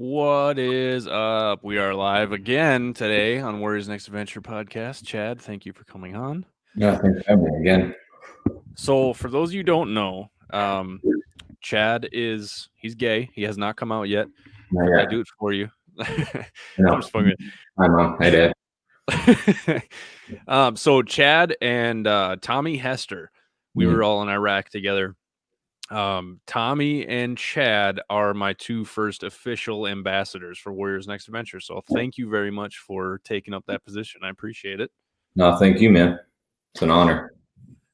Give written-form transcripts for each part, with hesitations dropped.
What is up? We are live again today on Warriors Next Adventure podcast. Chad, thank you for coming on. Yeah, thanks for having me again. So, for those of you who don't know, Chad he's gay. He has not come out yet. Figured I'd do it for you. I'm just fucking. Hi, Mom. Hi, Dad. So Chad and Tommy Hester, we were all in Iraq together. Tommy and Chad are my two first official ambassadors for Warriors Next Adventure. So thank you very much for taking up that position. I appreciate it. No, thank you, man. It's an honor.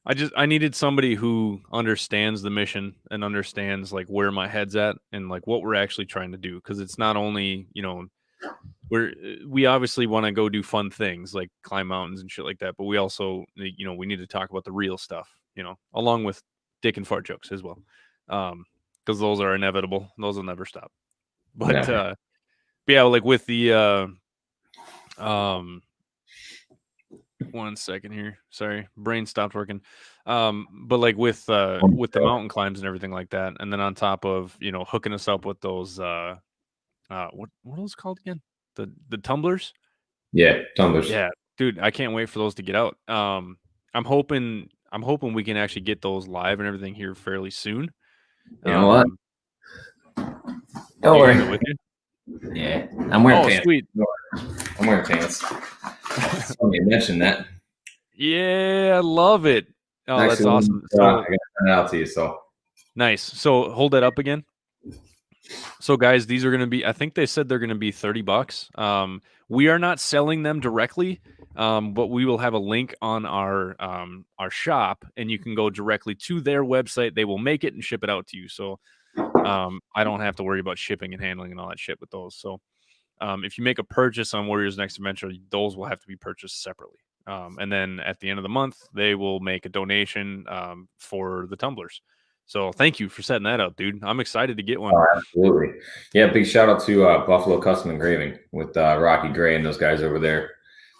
I needed somebody who understands the mission and understands like where my head's at and like what we're actually trying to do. Cause it's not only, we obviously want to go do fun things like climb mountains and shit like that, but we also, we need to talk about the real stuff, along with dick and fart jokes as well. Cause those are inevitable. Those will never stop. But, yeah, like with the, one second here. Sorry, brain stopped working. But like with the mountain climbs and everything like that, and then on top of hooking us up with those what are those called again? The tumblers. Yeah, tumblers. Yeah, dude, I can't wait for those to get out. I'm hoping we can actually get those live and everything here fairly soon. You know what? Don't worry. With you? Yeah, I'm wearing pants. Sweet. I'm wearing pants. Somebody mentioned that. Yeah, I love it. Oh, actually, that's awesome. So, I got to send it out to you. So nice. So hold that up again. So guys, these are going to be, I think they said they're going to be $30. We are not selling them directly, but we will have a link on our shop and you can go directly to their website. They will make it and ship it out to you. So I don't have to worry about shipping and handling and all that shit with those. So if you make a purchase on Warriors Next Adventure, those will have to be purchased separately. And then at the end of the month, they will make a donation for the tumblers. So thank you for setting that up, dude. I'm excited to get one. Oh, absolutely. Yeah, big shout out to Buffalo Custom Engraving with Rocky Gray and those guys over there.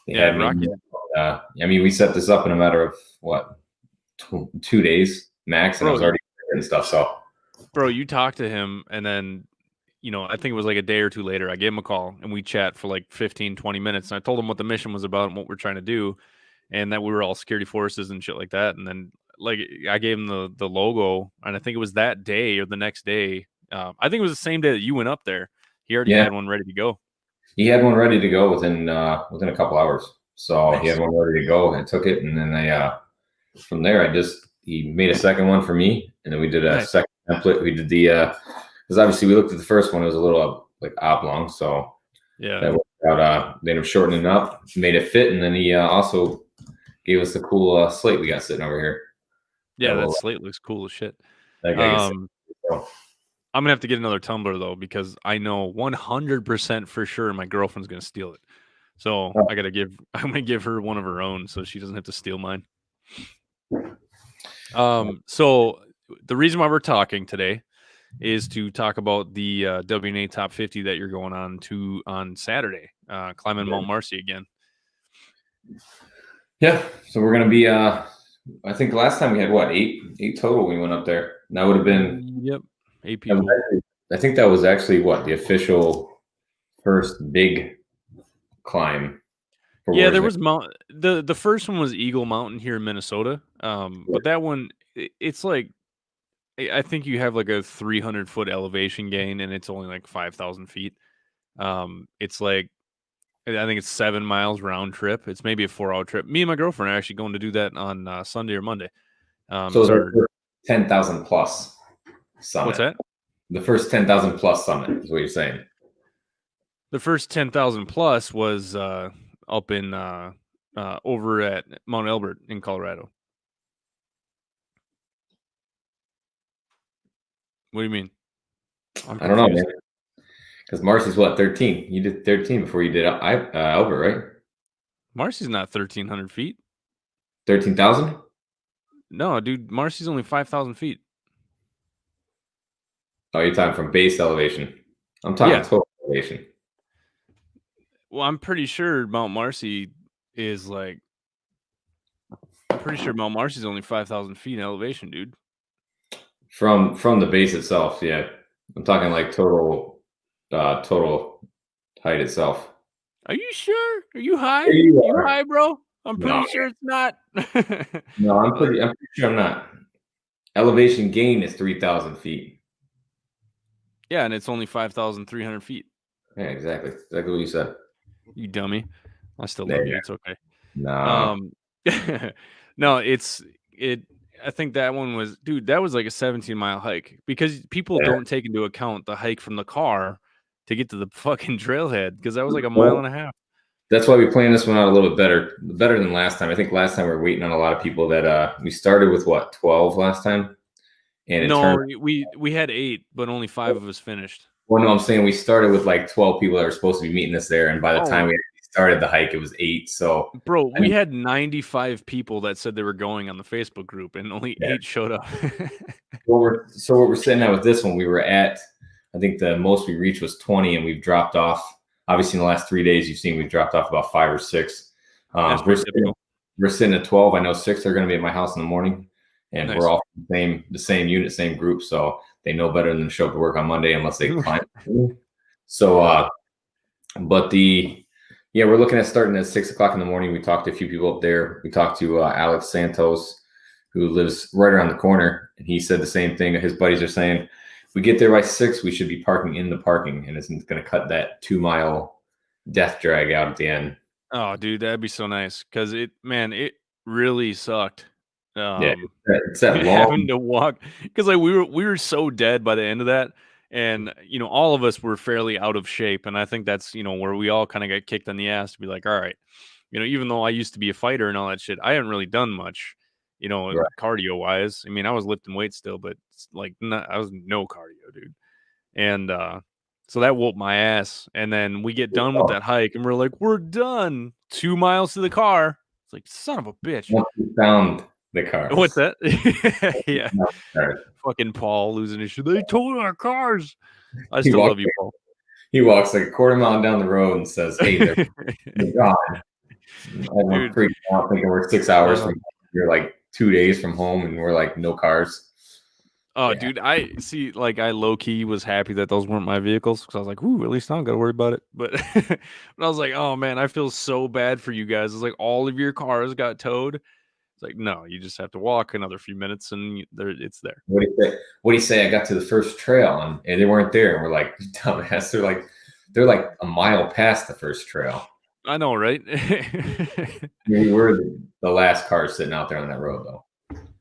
Rocky. I mean, we set this up in a matter of what, 2 days max, and I was already and stuff. So, bro, you talked to him, and then I think it was like a day or two later, I gave him a call and we chat for like 15, 20 minutes. And I told him what the mission was about and what we're trying to do, and that we were all security forces and shit like that. And then like I gave him the logo, and I think it was that day or the next day. I think it was the same day that you went up there. He already had one ready to go. He had one ready to go within a couple hours. So nice. He had one ready to go. I took it, and then from there he made a second one for me, and then we did a second template. We did because obviously we looked at the first one; it was a little like oblong, so that worked out. They ended up shortening it up, made it fit, and then he also gave us the cool slate we got sitting over here. Yeah, that slate looks cool as shit. I'm gonna have to get another tumbler though, because I know 100% for sure my girlfriend's gonna steal it. So I'm gonna give her one of her own so she doesn't have to steal mine. So the reason why we're talking today is to talk about the WNA Top 50 that you're going on Saturday, climbing Mount Marcy again. Yeah, so we're gonna be. I think last time we had what, eight total. We went up there. And that would have been 8 people. I think that was actually the official first big climb. Yeah, there was the first one was Eagle Mountain here in Minnesota. But that one, it's like, I think you have like a 300-foot elevation gain, and it's only like 5,000 feet. It's like, I think it's 7 miles round trip. It's maybe a 4-hour trip. Me and my girlfriend are actually going to do that on Sunday or Monday. So the 10,000 plus summit. What's that? The first 10,000 plus summit is what you're saying. The first 10,000 plus was up in over at Mount Elbert in Colorado. What do you mean? I don't know, man. Because Marcy's 13? You did 13 before you did Albert, right? Marcy's not 1,300 feet. 13,000? No, dude. Marcy's only 5,000 feet. Oh, you're talking from base elevation. I'm talking total elevation. Well, I'm pretty sure Mount Marcy is like. I'm pretty sure Mount Marcy's only 5,000 feet in elevation, dude. From the base itself, yeah. I'm talking like total total height itself. Are you sure? Are you high? There you You are. high, bro? I'm No, pretty sure it's not. no, I'm Like, pretty sure I'm not. Elevation gain is 3,000 feet. yeah, and it's only 5,300 feet. Yeah, exactly what you said. You dummy. I still Yeah, love you. It's okay. no, Um, no, it. I think that one was, dude. That was like a 17-mile hike because people yeah. don't take into account the hike from the car to get to the fucking trailhead because that was like a mile Well, and a half. that's why we planned this one out a little bit better than last time. I think last time we were waiting on a lot of people that we started with 12 last time, and it turned. No, we had 8, but only 5 of us finished. Well, no, I'm saying we started with like 12 people that were supposed to be meeting us there, and by the time Oh, we actually started the hike, it was 8. So, bro, I we mean, had 95 people that said they were going on the Facebook group, and only yeah. 8 showed up. What we're sitting at with this one, we were at, I think the most we reached was 20, and we've dropped off. Obviously, in the last 3 days, you've seen we've dropped off about 5 or 6. That's We're pretty typical. sitting at 12. I know 6 are going to be at my house in the morning, and Nice. we're all the same unit, same group, so they know better than to show up to work on Monday unless they climb. So, but we're looking at starting at 6 o'clock in the morning. We talked to a few people up there. We talked to Alex Santos, who lives right around the corner, and he said the same thing. His buddies are saying, if we get there by 6, we should be parking in the parking, and it's going to cut that 2-mile death drag out at the end. Oh, dude, that'd be so nice because it really sucked. Yeah, it's that long. Having to walk because like we were so dead by the end of that, and all of us were fairly out of shape, and I think that's where we all kind of got kicked in the ass to be like, all right, even though I used to be a fighter and all that shit, I hadn't really done much, Right. cardio wise. I mean, I was lifting weights still, but like I was no cardio, dude, and so that whooped my ass. And then we get done with that hike, and we're like, we're done. 2 miles to the car. It's like, son of a bitch. Once we found the cars. What's that? Yeah. Fucking Paul losing his shit. They towed our cars. I still love you, Paul. He walks like a quarter mile down the road and says, hey, they're gone. Everyone's freaking out thinking we're 6 hours from home. You're like 2 days from home, and we're like, no cars. Oh, yeah. Dude, I see. Like, I low key was happy that those weren't my vehicles because I was like, "Ooh, at least I don't got to worry about it." But, but I was like, "Oh man, I feel so bad for you guys." It's like all of your cars got towed. It's like, no, you just have to walk another few minutes, and it's there. What do you say? I got to the first trail, and they weren't there, and we're like, dumbass. They're like a mile past the first trail. I know, right? We were the last car sitting out there on that road, though.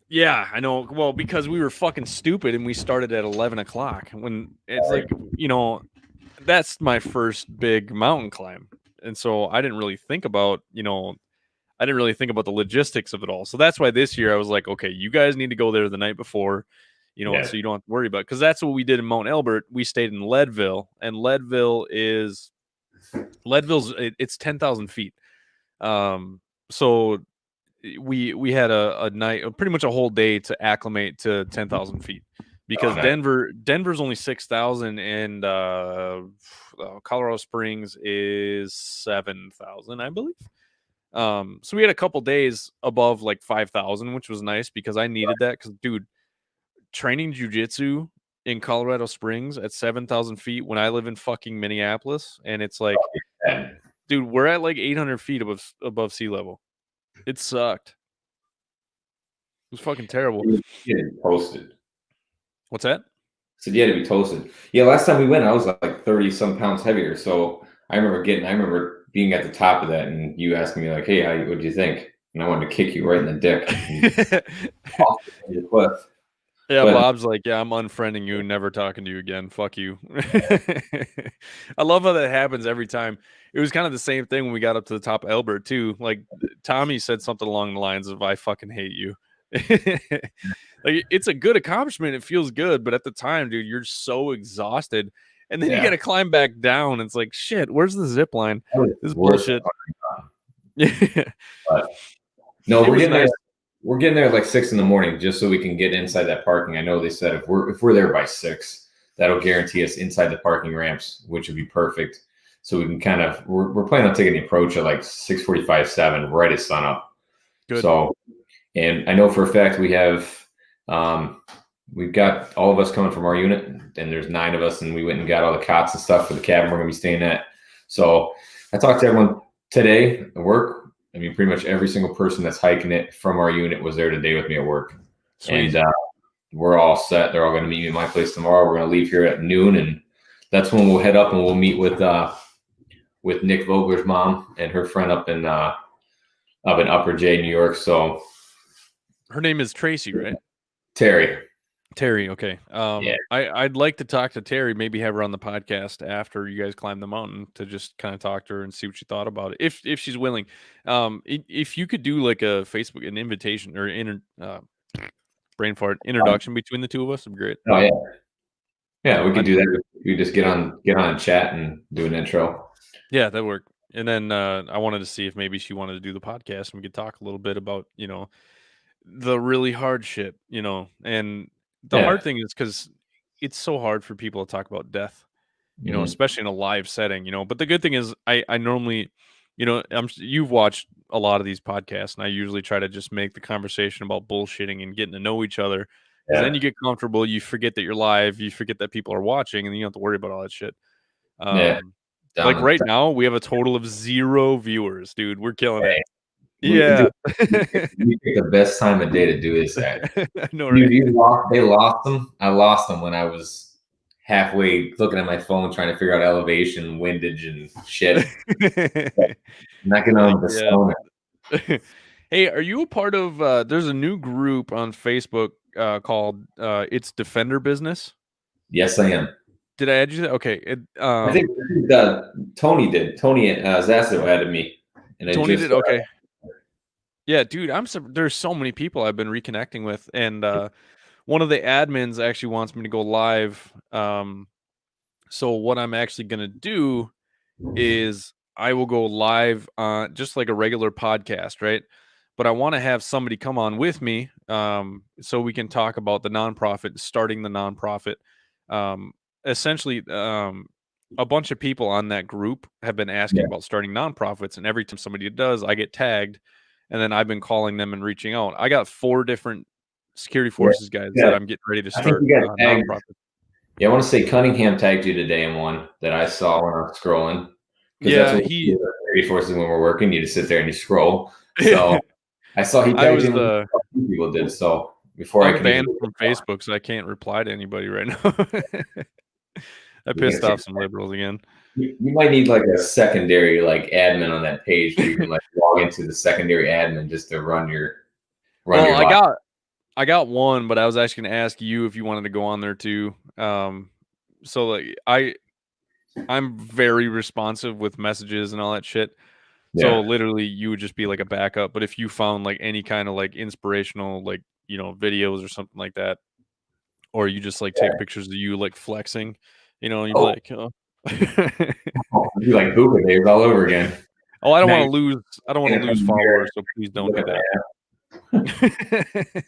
Yeah, I know. Well, because we were fucking stupid and we started at 11 o'clock when it's like, that's my first big mountain climb. And so I didn't really think about, the logistics of it all. So that's why this year I was like, okay, you guys need to go there the night before, so you don't have to worry about it. Because that's what we did in Mount Elbert. We stayed in Leadville, and Leadville's it's 10,000 feet. So we had a night, pretty much a whole day to acclimate to 10,000 feet because Denver's only 6,000 and Colorado Springs is 7,000, I believe. So we had a couple days above like 5,000, which was nice because I needed that because, dude, training jujitsu in Colorado Springs at 7,000 feet when I live in fucking Minneapolis, and it's like, dude, we're at like 800 feet above sea level. It sucked. It was fucking terrible. You had to be toasted. What's that? So you had to be toasted. Yeah, last time we went, I was like 30 some pounds heavier. So I remember being at the top of that, and you asking me like, "Hey, what do you think?" And I wanted to kick you right in the dick. Yeah, Bob's like, yeah, I'm unfriending you, never talking to you again. Fuck you. I love how that happens every time. It was kind of the same thing when we got up to the top of Elbert too. Like Tommy said something along the lines of, "I fucking hate you." Like it's a good accomplishment. It feels good, but at the time, dude, you're so exhausted, and then you got to climb back down. It's like, shit, where's the zip line? This is bullshit. Yeah. No, we're getting there at like 6 a.m. just so we can get inside that parking. I know they said if we're there by 6, that'll guarantee us inside the parking ramps, which would be perfect. So we can we're planning on taking the approach at like 6:45, 7, right at sunup. Good. So, and I know for a fact we have we've got all of us coming from our unit, and there's 9 of us, and we went and got all the cots and stuff for the cabin we're going to be staying at. So I talked to everyone today at work. I mean, pretty much every single person that's hiking it from our unit was there today with me at work. Sweet. And we're all set. They're all going to meet me at my place tomorrow. We're going to leave here at noon, and that's when we'll head up and we'll meet with Nick Vogler's mom and her friend up in Upper J, New York. So her name is Tracy, right? Terry, okay. Yeah. I'd like to talk to Terry, maybe have her on the podcast after you guys climb the mountain to just kind of talk to her and see what she thought about it, if she's willing. If you could do like a Facebook, an invitation or brain fart introduction between the two of us, would be great. Oh yeah. Yeah, we could do that. We just get on and chat and do an intro. Yeah, that worked. And then I wanted to see if maybe she wanted to do the podcast and we could talk a little bit about, the really hard shit, and the hard thing is because it's so hard for people to talk about death, especially in a live setting, but the good thing is I normally, you've watched a lot of these podcasts, and I usually try to just make the conversation about bullshitting and getting to know each other. Because then you get comfortable, you forget that you're live, you forget that people are watching, and you don't have to worry about all that shit. Like right now, we have a total of 0 viewers, dude. We're killing it. Yeah. You pick the best time of day to do this at. I know, right? They lost them. I lost them when I was halfway looking at my phone trying to figure out elevation, windage, and shit. Not getting on the stone. Hey, are you a part of there's a new group on Facebook called It's Defender Business? Yes, I am. Did I add you? Okay. I think Tony did. Tony Zasso added me. And Tony did? Okay. Yeah, dude, there's so many people I've been reconnecting with, and one of the admins actually wants me to go live. So what I'm actually going to do is I will go live on just like a regular podcast, right? But I want to have somebody come on with me so we can talk about the nonprofit, starting the nonprofit. Essentially, a bunch of people on that group have been asking about starting nonprofits, and every time somebody does, I get tagged. And then I've been calling them and reaching out. I got 4 different security forces guys that I'm getting ready to start nonprofit. Yeah, I want to say Cunningham tagged you today in one that I saw when I was scrolling. Yeah, security forces when we're working, you just sit there and you scroll. So I saw he tagged you. People did so before I'm banned from Facebook, so I can't reply to anybody right now. I pissed off some liberals again. You might need like a secondary like admin on that page where you can like log into the secondary admin just to run your. I got one, but I was actually going to ask you if you wanted to go on there too. So like I'm very responsive with messages and all that shit. So literally you would just be like a backup. But if you found like any kind of like inspirational like videos or something like that, or you just like take pictures of you like flexing, you'd be like, It'd be like Booba days all over again. Oh, I don't want to lose followers, so please don't do that.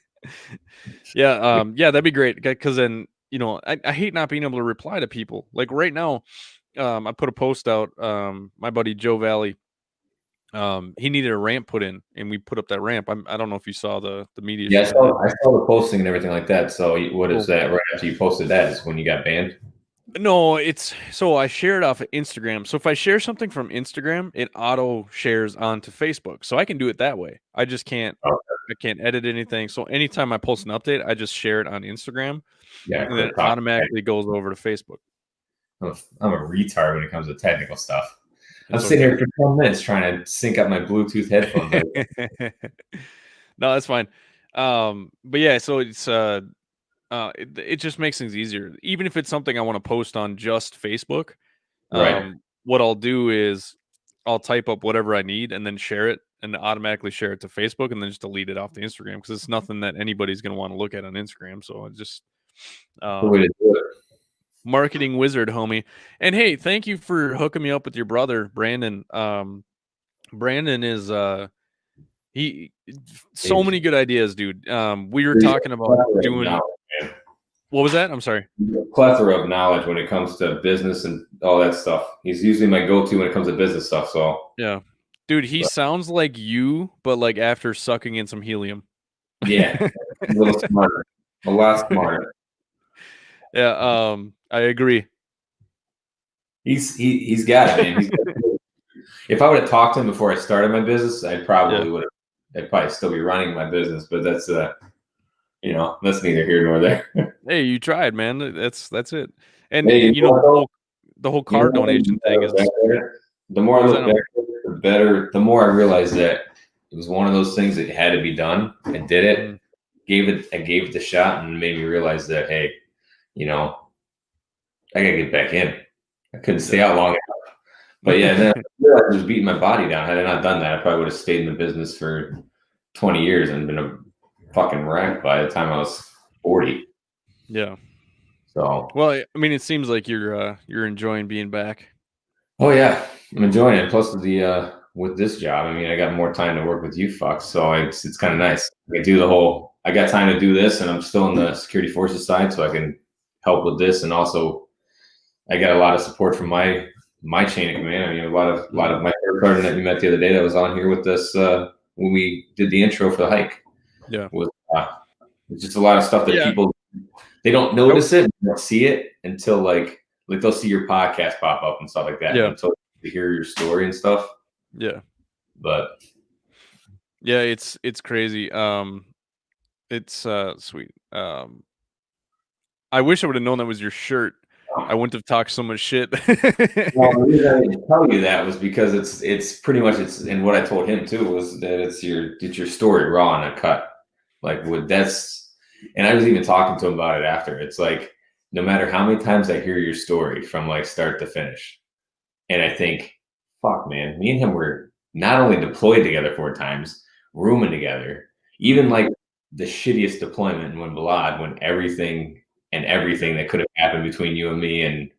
Yeah, that'd be great. Because then, I hate not being able to reply to people. Like right now, I put a post out. My buddy Joe Valley, he needed a ramp put in, and we put up that ramp. I don't know if you saw the media. Yeah, I saw the posting and everything like that. So what is that? Right after you posted that is when you got banned. No, so I share it off of Instagram. So if I share something from Instagram, it auto shares onto Facebook. So I can do it that way. I just can't. Okay. I can't edit anything. So anytime I post an update, I just share it on Instagram. Yeah, and then it automatically goes over to Facebook. I'm a retard when it comes to technical stuff. I'm sitting here for 10 minutes trying to sync up my Bluetooth headphones. No, that's fine. But yeah, so it's it just makes things easier. Even if it's something I want to post on just Facebook, what I'll do is I'll type up whatever I need and then share it and automatically share it to Facebook and then just delete it off the Instagram because it's nothing that anybody's going to want to look at on Instagram. So it's just marketing wizard, homie. And hey, thank you for hooking me up with your brother, Brandon. Brandon is so many good ideas, dude. We were talking about doing. What was that? I'm sorry. A plethora of knowledge when it comes to business and all that stuff. He's usually my go-to when it comes to business stuff. So yeah, dude, he sounds like you, but like after sucking in some helium. Yeah, a little smarter. A lot smarter. Yeah, I agree. He's got it, man. If I would have talked to him before I started my business, I probably would have. I'd probably still be running my business, but that's that's neither here nor there. Hey, you tried, man. That's it. And Hey, the whole car donation thing is. The more I Was look that back, the better. The more I realize that it was one of those things that had to be done. I did it. I gave it the shot, and made me realize that hey, I gotta get back in. I couldn't stay out long enough. But yeah, then I realized I was beating my body down. Had I not done that, I probably would have stayed in the business for 20 years and been a fucking wreck by the time I was 40. Yeah. So well, I mean, it seems like you're enjoying being back. Oh yeah, I'm enjoying it. Plus with this job, I mean, I got more time to work with you fucks, so it's kind of nice. I got time to do this, and I'm still in the security forces side, so I can help with this, and also I got a lot of support from my chain of command. I mean, a lot of my third sergeant that you met the other day that was on here with us when we did the intro for the hike. Yeah, with just a lot of stuff that people they don't notice it, they don't see it until like they'll see your podcast pop up and stuff like that. Yeah. Until they hear your story and stuff. Yeah. But yeah, it's crazy. It's sweet. I wish I would have known that was your shirt. I wouldn't have talked so much shit. Well, the reason I didn't tell you that was because it's pretty much and what I told him too was that it's your story raw and uncut. And I was even talking to him about it after. It's like no matter how many times I hear your story from like start to finish, and I think, fuck man, me and him were not only deployed together 4 times, rooming together, even like the shittiest deployment in Balad when everything that could have happened between you and me, and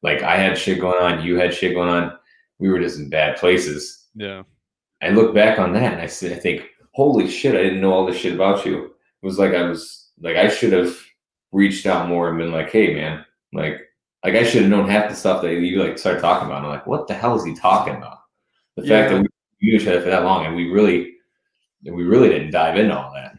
like I had shit going on, you had shit going on, we were just in bad places. Yeah. I look back on that and I think, holy shit, I didn't know all this shit about you. It was like I should have reached out more and been like, hey man, like I should have known half the stuff that you like started talking about. And I'm like, what the hell is he talking about? The fact that we knew each other for that long and we really didn't dive into all that.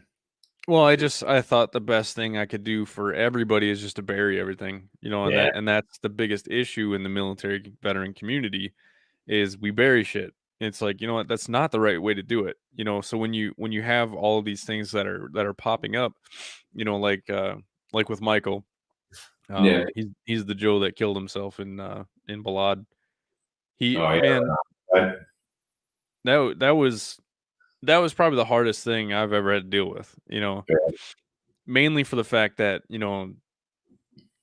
Well, I thought the best thing I could do for everybody is just to bury everything, and that's the biggest issue in the military veteran community is we bury shit. It's like, what, that's not the right way to do it. So when you have all of these things that are popping up, like with Michael, he's the Joe that killed himself in Balad. That was probably the hardest thing I've ever had to deal with, mainly for the fact that,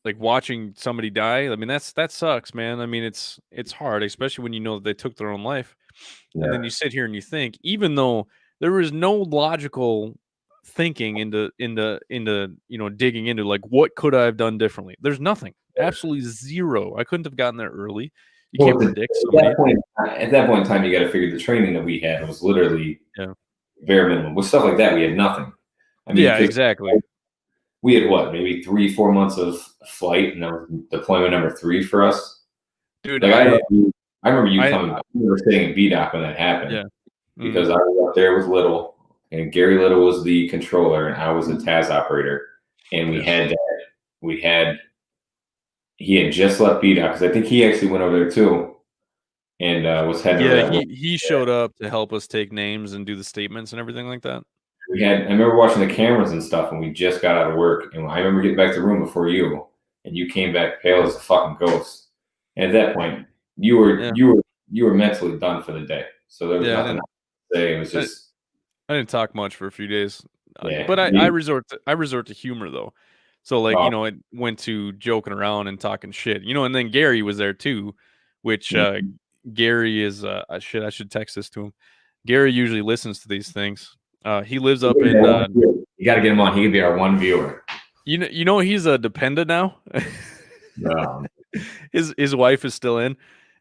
like watching somebody die. I mean, that sucks, man. I mean, it's hard, especially when you know that they took their own life. And then you sit here and you think, even though there was no logical thinking into digging into like what could I have done differently? There's nothing, absolutely zero. I couldn't have gotten there early. You can't predict somebody. At that point in time, you got to figure the training that we had was literally bare minimum. With stuff like that, we had nothing. I mean, exactly. We had what, maybe 3-4 months of flight, and that was deployment number 3 for us. Dude, like, I remember you coming back. We were staying in BDOC when that happened. Yeah. Because I was up there with Little, and Gary Little was the controller, and I was the TAS operator. And he had just left BDOC because I think he actually went over there too, and was heading. Yeah, he showed up to help us take names and do the statements and everything like that. I remember watching the cameras and stuff when we just got out of work, and I remember getting back to the room before you, and you came back pale as a fucking ghost. And at that point, you were mentally done for the day, so there was nothing to say. It was just I didn't talk much for a few days, but I resort to humor though. So like it went to joking around and talking shit, and then Gary was there too, which Gary is I should text this to him. Gary usually listens to these things. He lives up in. You got to get him on. He could be our one viewer. You know he's a dependent now. His wife is still in,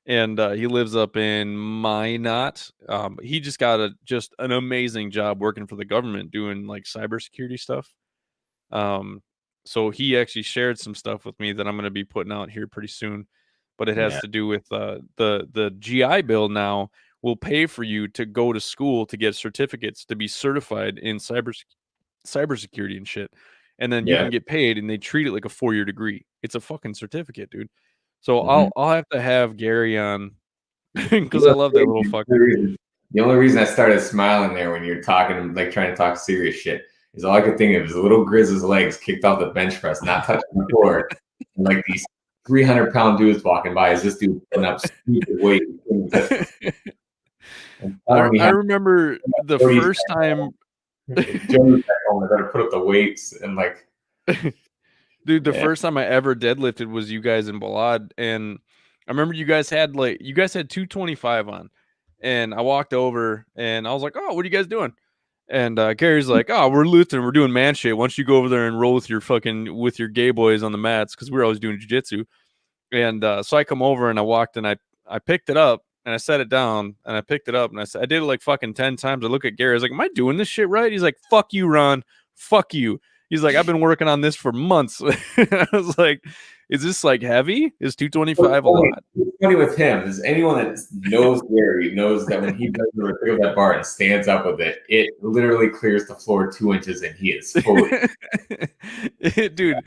and he lives up in Minot. He just got an amazing job working for the government doing like cybersecurity stuff. So he actually shared some stuff with me that I'm going to be putting out here pretty soon, but it has to do with the GI Bill now will pay for you to go to school to get certificates to be certified in cybersecurity and shit. and then you can get paid, and they treat it like a 4-year degree. It's a fucking certificate, dude. So I'll have to have Gary on because I love that little fucker. The only reason I started smiling there when you're talking, like trying to talk serious shit, is all I could think of is little Grizz's legs kicked off the bench press, not touching the floor, and like these 300-pound dudes walking by as this dude putting up stupid weight. I remember the first time. Joey's back home, I gotta put up the weights and like. Dude, the first time I ever deadlifted was you guys in Balad, and I remember you guys had 225 on, and I walked over and I was like, "Oh, what are you guys doing?" And Gary's like, "Oh, we're lifting, we're doing man shit. Why don't you go over there and roll with your gay boys on the mats?" Because we were always doing jiu-jitsu. And so I come over and I walked and I picked it up and I set it down and I picked it up and I did it like fucking 10 times. I look at Gary, I was like, "Am I doing this shit right?" He's like, "Fuck you, Ron. Fuck you." He's like, "I've been working on this for months." I was like, "Is this like heavy? Is 225 a lot?" What's funny with him is anyone that knows Gary knows that when he does the pick up that bar and stands up with it, it literally clears the floor 2 inches and he is fully. Dude,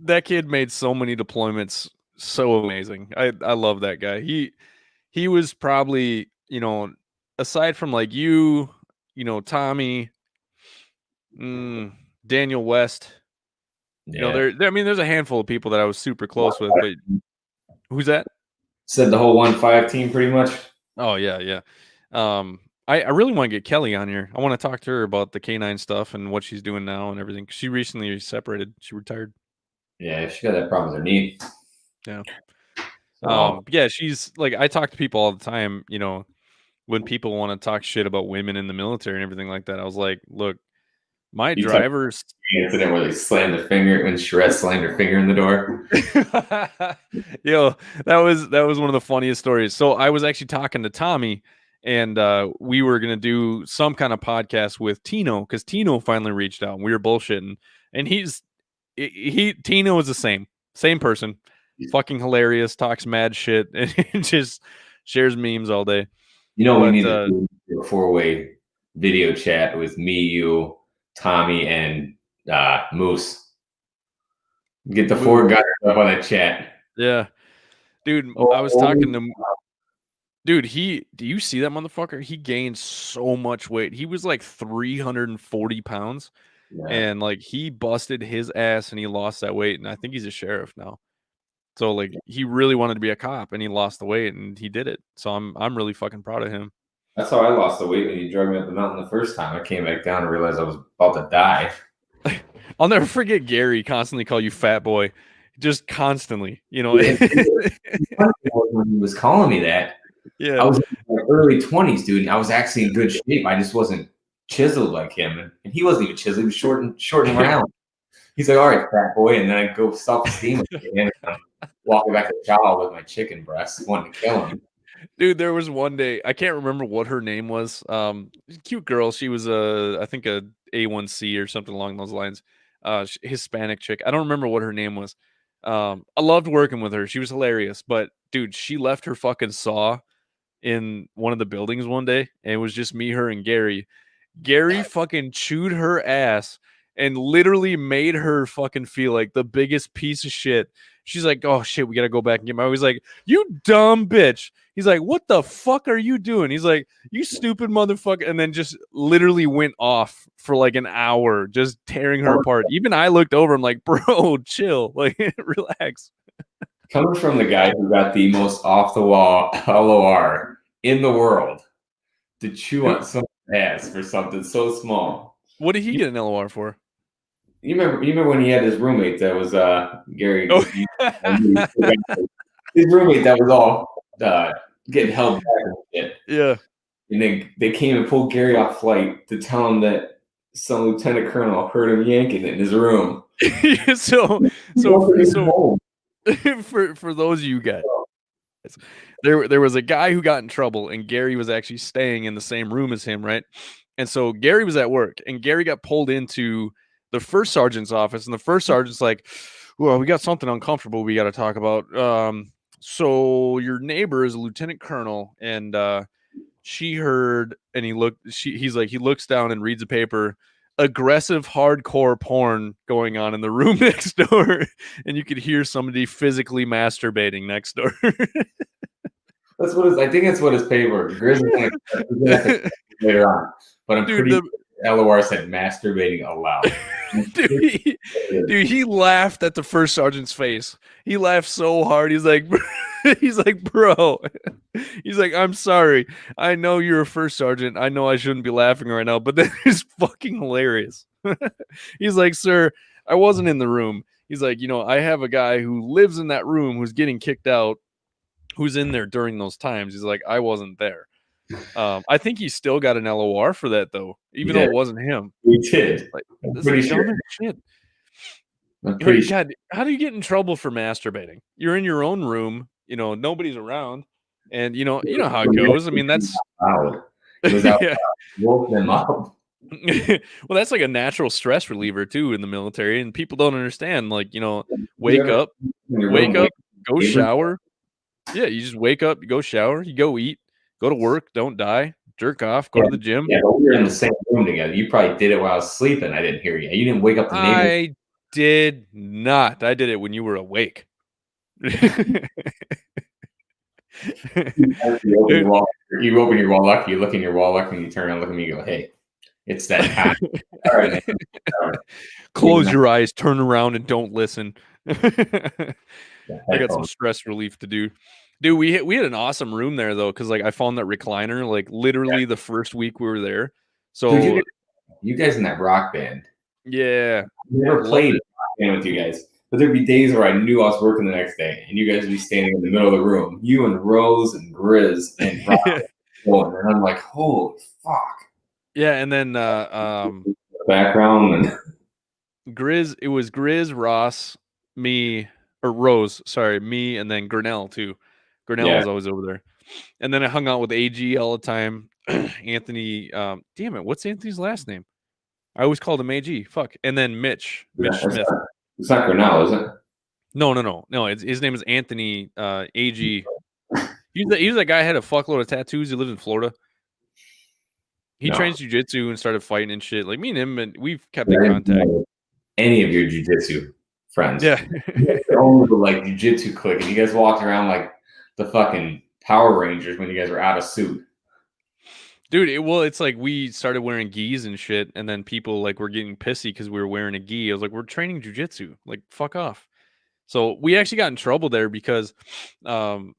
that kid made so many deployments. So amazing. I love that guy. He was probably, aside from like Tommy, Daniel West. Yeah. There's a handful of people that I was super close with, but who's that? Said the whole 1-5 team pretty much. Oh yeah. I really want to get Kelly on here. I want to talk to her about the K9 stuff and what she's doing now and everything. She recently separated. She retired. Yeah, she got that problem with her knee. Yeah. Yeah, she's like, I talk to people all the time, when people want to talk shit about women in the military and everything like that. I was like, look, my drivers. Incident where they slammed the finger when Shrez slammed her finger in the door. Yo, that was one of the funniest stories. So I was actually talking to Tommy, and we were gonna do some kind of podcast with Tino because Tino finally reached out and we were bullshitting. And Tino is the same person, fucking hilarious, talks mad shit, and just shares memes all day. We need to do a 4-way video chat with me, you, Tommy, and Moose. Get the 4 guys up on a chat. Yeah, dude. I was talking to. Dude, do you see that motherfucker? He gained so much weight. He was like 340 pounds. Yeah. And like he busted his ass and he lost that weight. And I think he's a sheriff now. So like he really wanted to be a cop and he lost the weight and he did it. So I'm really fucking proud of him. That's how I lost the weight when you drug me up the mountain the first time. I came back down and realized I was about to die. I'll never forget Gary constantly call you fat boy. Just constantly, When he was calling me that. Yeah. I was in my early 20s, dude, and I was actually in good shape. I just wasn't chiseled like him. And he wasn't even chiseled. He was short and round. He's like, "All right, fat boy." And then I go self-esteem and I'm walking back to the chow with my chicken breast, wanting to kill him. Dude, there was one day, I can't remember what her name was. Cute girl. She was I think a A1C or something along those lines. Hispanic chick. I don't remember what her name was. I loved working with her. She was hilarious. But dude, she left her fucking saw in one of the buildings one day, and it was just me, her, and Gary. Gary fucking chewed her ass and literally made her fucking feel like the biggest piece of shit. She's like, "Oh shit, we gotta go back and get my." He's like, "You dumb bitch." He's like, "What the fuck are you doing?" He's like, "You stupid motherfucker," and then just literally went off for like an hour, just tearing her apart. Even I looked over, I'm like, "Bro, chill, like, relax." Coming from the guy who got the most off-the-wall LOR in the world to chew on someone's ass for something so small. What did he get an LOR for? You remember when he had his roommate that was Gary? Oh. His roommate that was all getting held back and shit. Yeah. And then they came and pulled Gary off flight to tell him that some lieutenant colonel heard him yanking it in his room. so for those of you guys, there was a guy who got in trouble, and Gary was actually staying in the same room as him, right? And so Gary was at work, and Gary got pulled into the first sergeant's office, and the first sergeant's like, "Well, we got something uncomfortable we got to talk about. So your neighbor is a lieutenant colonel, and she heard," and he looks down and reads a paper. aggressive hardcore porn going on in the room next door, and you could hear somebody physically masturbating next door. That's what I think that's what his pay were. Grizz is gonna have to later on, but I'm Dude, pretty sure LOR said masturbating allowed. Dude, he laughed at the first sergeant's face. He laughed so hard. He's like, bro. He's like, I'm sorry. I know you're a first sergeant. I know I shouldn't be laughing right now, but that is fucking hilarious. He's like, sir, I wasn't in the room. He's like, I have a guy who lives in that room who's getting kicked out, who's in there during those times. He's like, I wasn't there. I think he still got an LOR for that though, even though it wasn't him. We did. Like, I'm pretty sure. Shit. I'm pretty sure. God, how do you get in trouble for masturbating? You're in your own room, nobody's around, and you know how it goes. I mean, that's loud. It was out loud. Woke them up. Well, that's like a natural stress reliever too in the military, and people don't understand. Like, wake up, go shower. Yeah, you just wake up, you go shower, you go eat, go to work, don't die, jerk off, go to the gym. Yeah, but we were in the same room together. You probably did it while I was sleeping. I didn't hear you. You didn't wake up the neighbor. I did not. I did it when you were awake. You open your wall lock, you look in your wall lock, and you turn around, look at me, and go, "Hey, it's that time." All right, close your eyes, turn around, and don't listen. I got some stress relief to do. Dude, we had an awesome room there though, because like I found that recliner like literally the first week we were there. So dude, you guys in that rock band. Yeah. I never played with you guys. But there'd be days where I knew I was working the next day, and you guys would be standing in the middle of the room, you and Rose and Grizz and Rob, and I'm like, holy fuck. Yeah, and then background and Grizz, it was Grizz, Ross, me, or Rose, sorry, me, and then Grinnell too. Grinnell was always over there. And then I hung out with AG all the time. Anthony, damn it, what's Anthony's last name? I always called him AG. Fuck. And then Mitch Smith. It's not Grinnell, is it? No. His name is Anthony AG. He's that guy who had a fuckload of tattoos. He lived in Florida. He trains jiu-jitsu and started fighting and shit. Like me and him, and we've kept in contact. Any of your jiu-jitsu friends? Yeah. Only the like jiu-jitsu clique, and you guys walked around like the fucking Power Rangers when you guys were out of suit. Dude, it's like we started wearing gis and shit, and then people like were getting pissy because we were wearing a gi. I was like, we're training jujitsu, like fuck off. So we actually got in trouble there because, Balad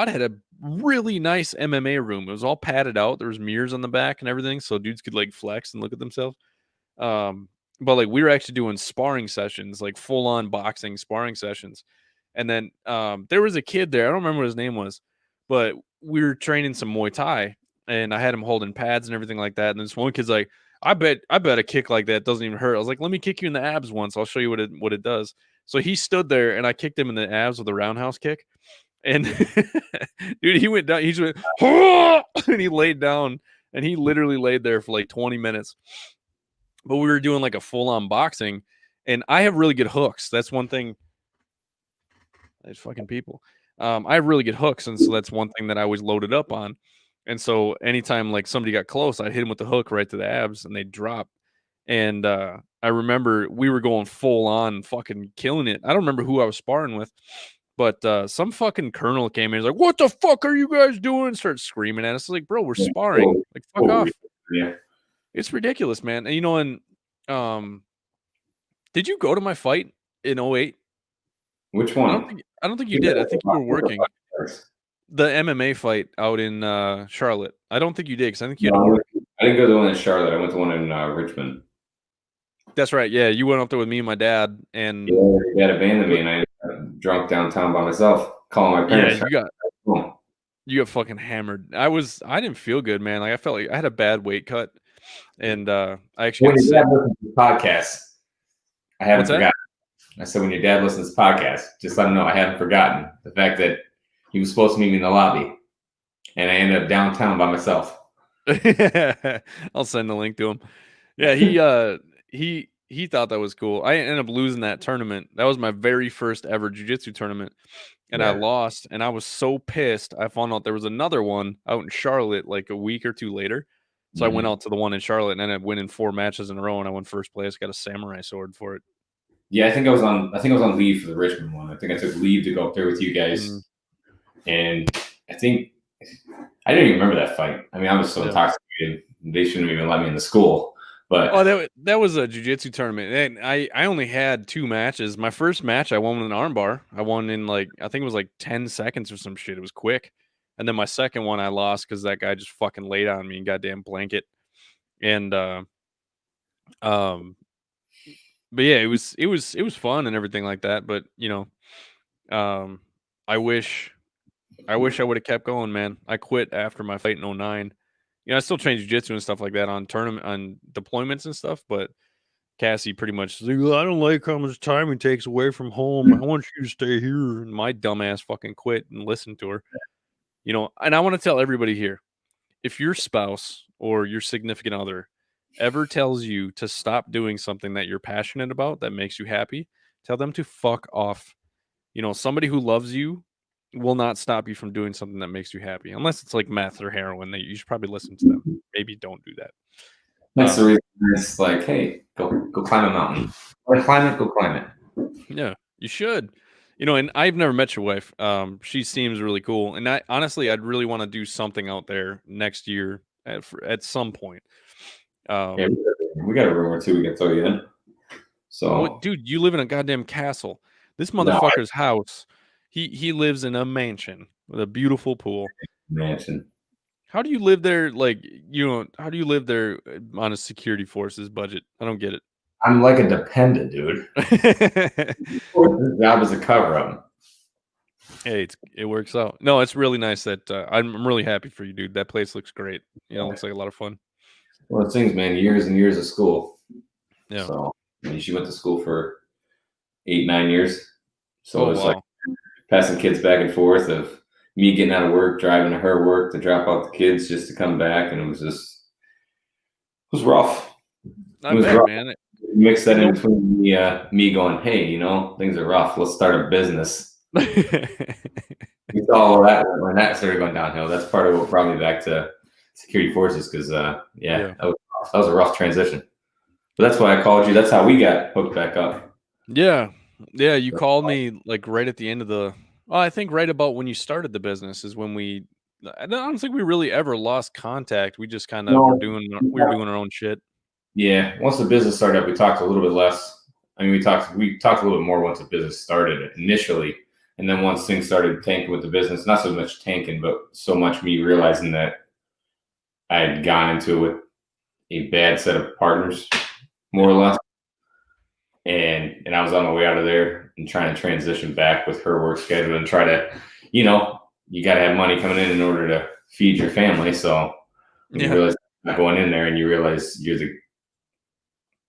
had a really nice MMA room. It was all padded out. There was mirrors on the back and everything, so dudes could like flex and look at themselves. But like we were actually doing sparring sessions, like full on boxing sparring sessions. And then there was a kid there. I don't remember what his name was, but we were training some Muay Thai, and I had him holding pads and everything like that. And this one kid's like, I bet a kick like that doesn't even hurt. I was like, let me kick you in the abs once. I'll show you what it does. So he stood there, and I kicked him in the abs with a roundhouse kick. And dude, he went down. He just went, and he laid down, and he literally laid there for like 20 minutes. But we were doing like a full on boxing, and I have really good hooks. That's one thing. There's fucking people. I have really good hooks, and so that's one thing that I always loaded up on. And so anytime like somebody got close, I'd hit them with the hook right to the abs, and they'd drop. And I remember we were going full on, fucking killing it. I don't remember who I was sparring with, but some fucking colonel came in. He's like, "What the fuck are you guys doing?" Started screaming at us. Like, bro, we're sparring. Like, fuck off. Yeah, it's ridiculous, man. And did you go to my fight in 2008? Which one? I don't think you did. I think you were working the MMA fight out in Charlotte. I don't think you did, because I think you had to work. I didn't go to the one in Charlotte. I went to one in Richmond. That's right. Yeah, you went up there with me and my dad, and your dad abandoned me, and I got drunk downtown by myself, calling my parents. Yeah, you got fucking hammered. I didn't feel good, man. Like I felt like I had a bad weight cut, and I actually when your dad listens to the podcast, I haven't forgotten. I said, when your dad listens to the podcast, just let him know I haven't forgotten the fact that he was supposed to meet me in the lobby, and I ended up downtown by myself. I'll send the link to him. Yeah, he thought that was cool. I ended up losing that tournament. That was my very first ever jiu-jitsu tournament, and I lost, and I was so pissed. I found out there was another one out in Charlotte like a week or two later, So I went out to the one in Charlotte and ended up winning 4 matches in a row, and I won first place. Got a samurai sword for it. Yeah, I think I was on leave for the Richmond one. I think I took leave to go up there with you guys, and I think I didn't even remember that fight. I mean, I was so intoxicated; they shouldn't have even let me in the school. But that was a jiu-jitsu tournament, and I only had 2 matches. My first match, I won with an armbar. I won in I think it was 10 seconds or some shit. It was quick. And then my second one, I lost because that guy just fucking laid on me and goddamn blanket. And but yeah, it was fun and everything like that. But I wish I would have kept going, man. I quit after my fight in 09. I still train jiu-jitsu and stuff like that on deployments and stuff, but Cassie pretty much like, I don't like how much time it takes away from home. I want you to stay here. And my dumbass fucking quit and listened to her. And I want to tell everybody here, if your spouse or your significant other ever tells you to stop doing something that you're passionate about that makes you happy, tell them to fuck off. Somebody who loves you will not stop you from doing something that makes you happy, unless it's like meth or heroin. You should probably listen to them. Maybe don't do that. That's the reason it's like, hey, go climb a mountain. Or climb it. Yeah, you should. And I've never met your wife. She seems really cool, and I'd really want to do something out there next year at some point. Yeah, we got a room or two we can throw you in. So, dude, you live in a goddamn castle. This motherfucker's house. He lives in a mansion with a beautiful pool. Mansion. How do you live there? How do you live there on a security forces budget? I don't get it. I'm like a dependent, dude. The job is a cover up. Hey, it works out. No, it's really nice that I'm really happy for you, dude. That place looks great. Looks like a lot of fun. Well, it things, man. Years and years of school. Yeah. So she went to school for 8-9 years. So it's like passing kids back and forth of me getting out of work, driving to her work to drop off the kids just to come back, and it was rough. I bet, rough. Man. Mix that in between me going, hey, things are rough. Let's start a business. We saw all that when that started going downhill. That's part of what brought me back to security forces because, that was a rough transition. But that's why I called you. That's how we got hooked back up. Yeah. Yeah, you called me right at the end of I think right about when you started the business is when I don't think we really ever lost contact. We just kind of were doing our own shit. Yeah, once the business started up, we talked a little bit less. I mean, we talked a little bit more once the business started initially, and then once things started tanking with the business, not so much tanking, but so much me realizing that I had gone into it with a bad set of partners, more or less, and I was on my way out of there and trying to transition back with her work schedule and try to, you got to have money coming in order to feed your family. So you realize not going in there, and you realize you're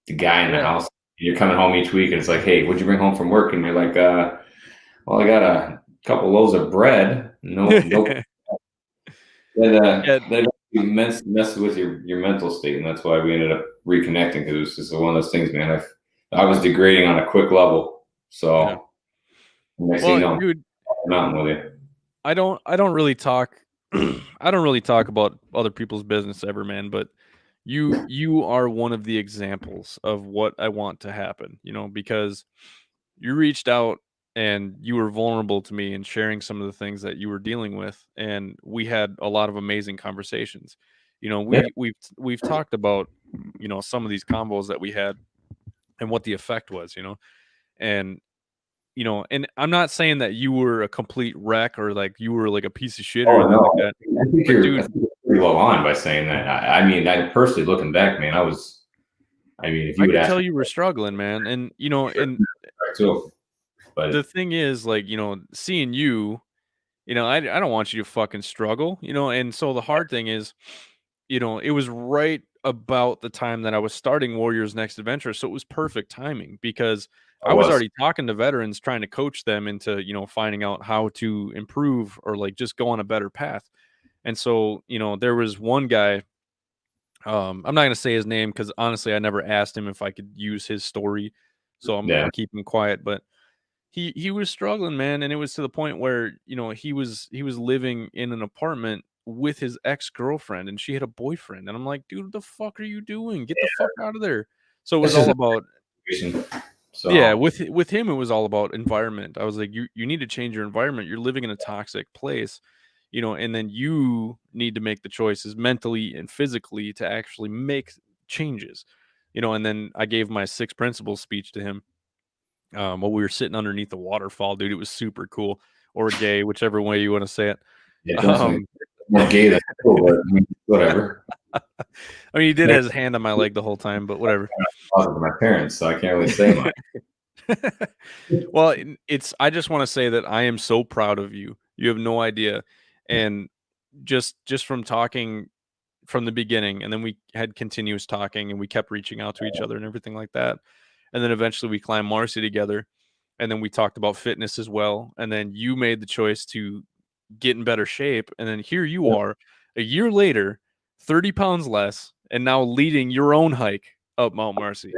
the guy in the house. You're coming home each week, and it's like, hey, what'd you bring home from work? And you're like, well, I got a couple loaves of bread. Nope. That mess with your mental state, and that's why we ended up reconnecting, because it was just one of those things, man. I was degrading on a quick level, so next thing you know, dude, I'm mountain with you. I don't really talk. I don't really talk about other people's business ever, man. But you are one of the examples of what I want to happen. Because you reached out and you were vulnerable to me and sharing some of the things that you were dealing with, and we had a lot of amazing conversations. We've talked about some of these combos that we had and what the effect was. And and I'm not saying that you were a complete wreck or like you were like a piece of shit or anything like that. I think you're pretty well on by saying that. I mean, I personally looking back, man, if you would ask, tell you were struggling, man, and and but the thing is, seeing you, I don't want you to fucking struggle, and so the hard thing is, it was right about the time that I was starting Warriors Next Adventure, so it was perfect timing because I was already talking to veterans, trying to coach them into, finding out how to improve or like just go on a better path. And so, there was one guy, I'm not going to say his name because honestly, I never asked him if I could use his story. So I'm going to keep him quiet, but he was struggling, man. And it was to the point where, he was living in an apartment with his ex-girlfriend, and she had a boyfriend. And I'm like, dude, what the fuck are you doing? Get the fuck out of there. So it was That's all just about, yeah, so with him, it was all about environment. I was like, you need to change your environment. You're living in a toxic place, and then you need to make the choices mentally and physically to actually make changes, and then I gave my 6 principles speech to him. While we were sitting underneath the waterfall, dude, it was super cool, or gay, whichever way you want to say it. yeah, don't say Um, more gay than cool, but I mean, whatever. I mean, he did have his hand on my leg the whole time, but whatever. My parents, so I can't really say much. Well, I just want to say that I am so proud of you. You have no idea. And just from talking from the beginning, and then we had continuous talking, and we kept reaching out to each other and everything like that. And then eventually we climbed Marcy together, and then we talked about fitness as well. And then you made the choice to get in better shape, and then here you are a year later, 30 pounds less, and now leading your own hike up Mount Marcy.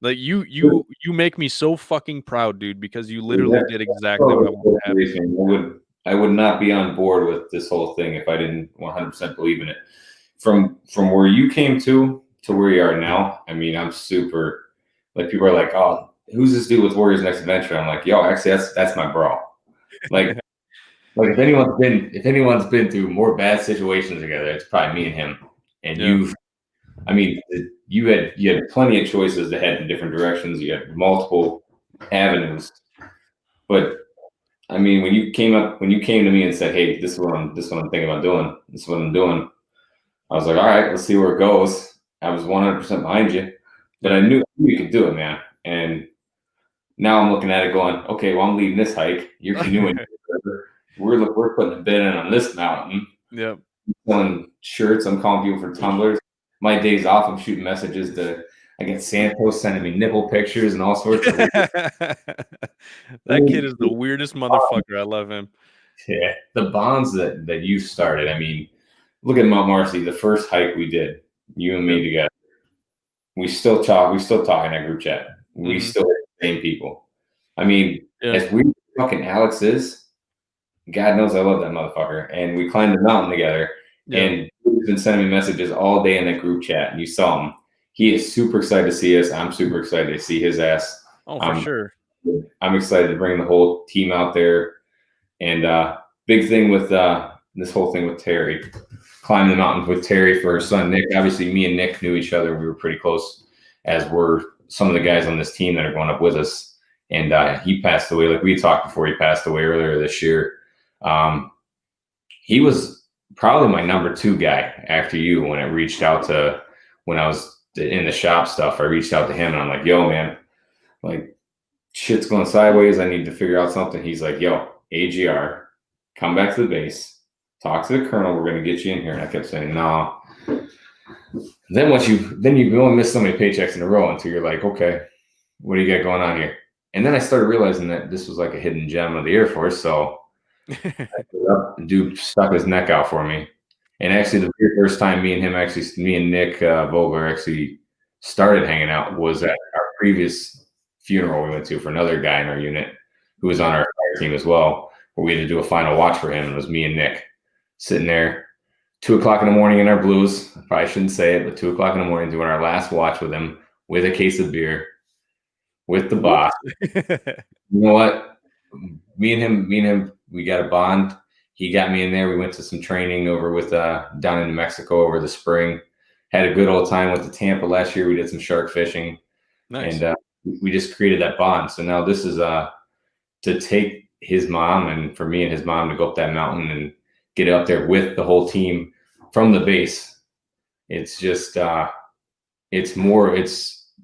Like you make me so fucking proud, dude, because you literally did exactly what I wanted to happen. I would not be on board with this whole thing if I didn't 100% believe in it. From where you came to where you are now, I mean, I'm super, like, people are like, oh, who's this dude with Warriors Next Adventure? I'm like, yo, actually, that's my bro. Like if anyone's been through more bad situations together, it's probably me and him. And Yeah. I mean, you had plenty of choices to head in different directions. You had multiple avenues, but I mean, when you came to me and said, "Hey, this is what I'm thinking about doing. This is what I'm doing," I was like, "All right, let's see where it goes." I was 100% behind you, but I knew you could do it, man. And now I'm looking at it, going, "Okay, well, I'm leading this hike. You're canoeing. We're putting a bid in on this mountain. Yep. Selling shirts. I'm calling people for tumblers. My days off, I'm shooting messages to. I get Santos sending me nipple pictures and all sorts of. That kid is the weirdest motherfucker. I love him. Yeah, the bonds that you started. I mean, look at Mount Marcy, the first hike we did, you and me together. We still talk. We still talk in that group chat. We still hit the same people. I mean, as weird as fucking Alex is, God knows I love that motherfucker. And we climbed the mountain together. And he's been sending me messages all day in that group chat. And you saw him. He is super excited to see us. I'm super excited to see his ass. Oh, for sure. I'm excited to bring the whole team out there. And big thing with this whole thing with Terry, climbing the mountain with Terry for her son Nick. Obviously, me and Nick knew each other. We were pretty close, as were some of the guys on this team that are going up with us. And he passed away, like we talked before. He passed away earlier this year. He was probably my number 2 guy after you when I was in the shop stuff. I reached out to him and I'm like, yo, man, like, shit's going sideways. I need to figure out something. He's like, yo, AGR, come back to the base, talk to the colonel. We're going to get you in here. And I kept saying, no. Then you only miss so many paychecks in a row until you're like, okay, what do you got going on here? And then I started realizing that this was like a hidden gem of the Air Force. So the dude stuck his neck out for me. And actually, the very first time me and Nick Vogler actually started hanging out was at our previous funeral we went to for another guy in our unit who was on our fire team as well, where we had to do a final watch for him. And it was me and Nick sitting there 2:00 in the morning in our blues. I probably shouldn't say it, but 2:00 in the morning doing our last watch with him with a case of beer with the boss. You know what? Me and him, we got a bond. He got me in there. We went to some training over with down in New Mexico over the spring. Had a good old time. Went to Tampa last year. We did some shark fishing. Nice. And we just created that bond. So now this is to take his mom and for me and his mom to go up that mountain and get up there with the whole team from the base. It's just the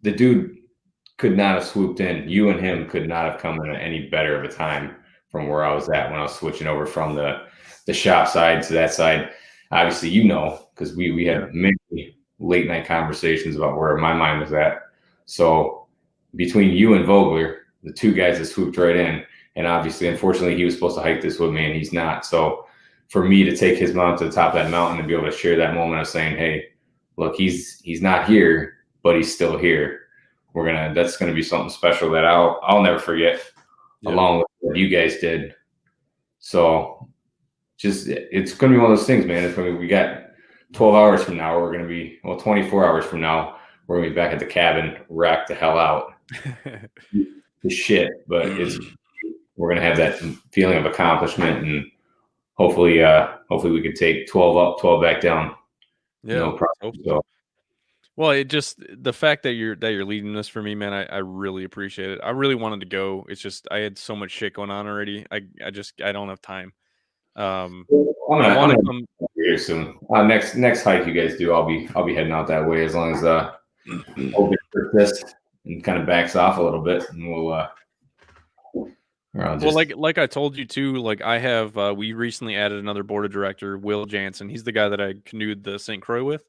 dude could not have swooped in. You and him could not have come in at any better of a time from where I was at when I was switching over from the shop side to that side. Obviously, because we had many late night conversations about where my mind was at. So between you and Vogler, the 2 guys that swooped right in, and obviously, unfortunately, he was supposed to hike this with me and he's not. So for me to take his mom to the top of that mountain and be able to share that moment of saying, hey, look, he's not here, but he's still here. That's gonna be something special that I'll never forget, along with what you guys did. So it's going to be one of those things, man. We got 12 hours from now. We're going to be 24 hours from now. We're going to be back at the cabin, racked the hell out, the shit. But we're going to have that feeling of accomplishment, and hopefully we could take 12 up, 12 back down. Yeah. No problem. So. Well, it just the fact that you're leading this for me, man, I really appreciate it. I really wanted to go. It's just I had so much shit going on already. I don't have time. I want to come here soon. Next hike you guys do, I'll be heading out that way as long as COVID persists and kind of backs off a little bit, and we'll. Well, like I told you too, like I have we recently added another board of director, Will Jansen. He's the guy that I canoed the St. Croix with.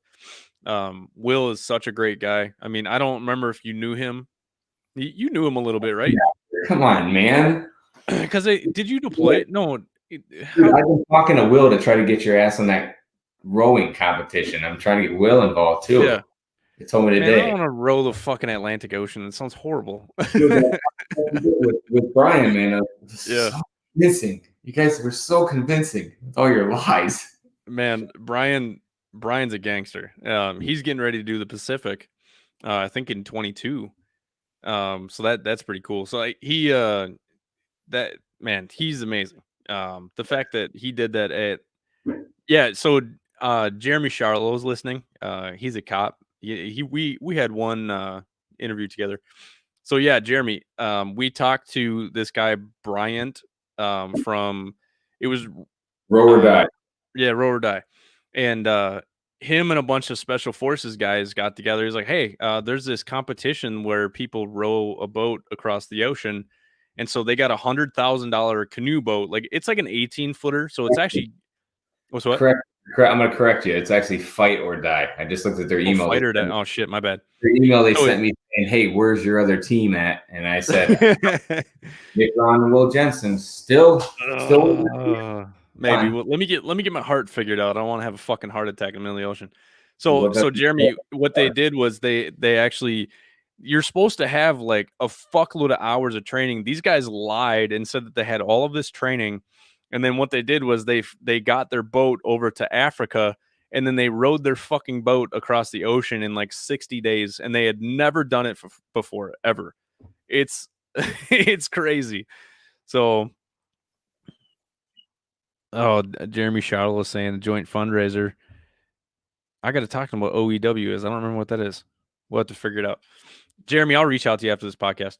Will is such a great guy. I mean, I don't remember if you knew him. You knew him a little bit, right? Yeah. Come on, man. Because did you deploy? No. Dude, I've been talking to Will to try to get your ass on that rowing competition. I'm trying to get Will involved too. Yeah. He told me today. I don't want to row the fucking Atlantic Ocean. It sounds horrible. with Brian, man. Yeah. So convincing. You guys were so convincing with all your lies. Man, Brian's a gangster. He's getting ready to do the Pacific. I think in 22. So that's pretty cool. So he's amazing. The fact that he did that so Jeremy Charlot's listening. He's a cop. We had one interview together. So yeah, Jeremy, we talked to this guy Bryant from it was Row or Die. Yeah, Row or Die. And him and a bunch of special forces guys got together. He's like, hey, there's this competition where people row a boat across the ocean. And so they got $100,000 canoe boat. Like it's like an 18-footer. So it's actually what's what? Correct. I'm going to correct you. It's actually Fight or Die. I just looked at their email. Fight or Die. Oh shit, my bad. Their email they sent me saying, hey, where's your other team at? And I said, Nick Ron and Will Jensen still. Maybe. Well, let me get my heart figured out. I don't want to have a fucking heart attack in the middle of the ocean. So Jeremy, what they did was they actually, you're supposed to have like a fuckload of hours of training. These guys lied and said that they had all of this training. And then what they did was they got their boat over to Africa, and then they rowed their fucking boat across the ocean in like 60 days. And they had never done it before, ever. It's crazy. So, Jeremy Charlotte was saying a joint fundraiser. I got to talk to him about OEW is. I don't remember what that is. We'll have to figure it out. Jeremy, I'll reach out to you after this podcast.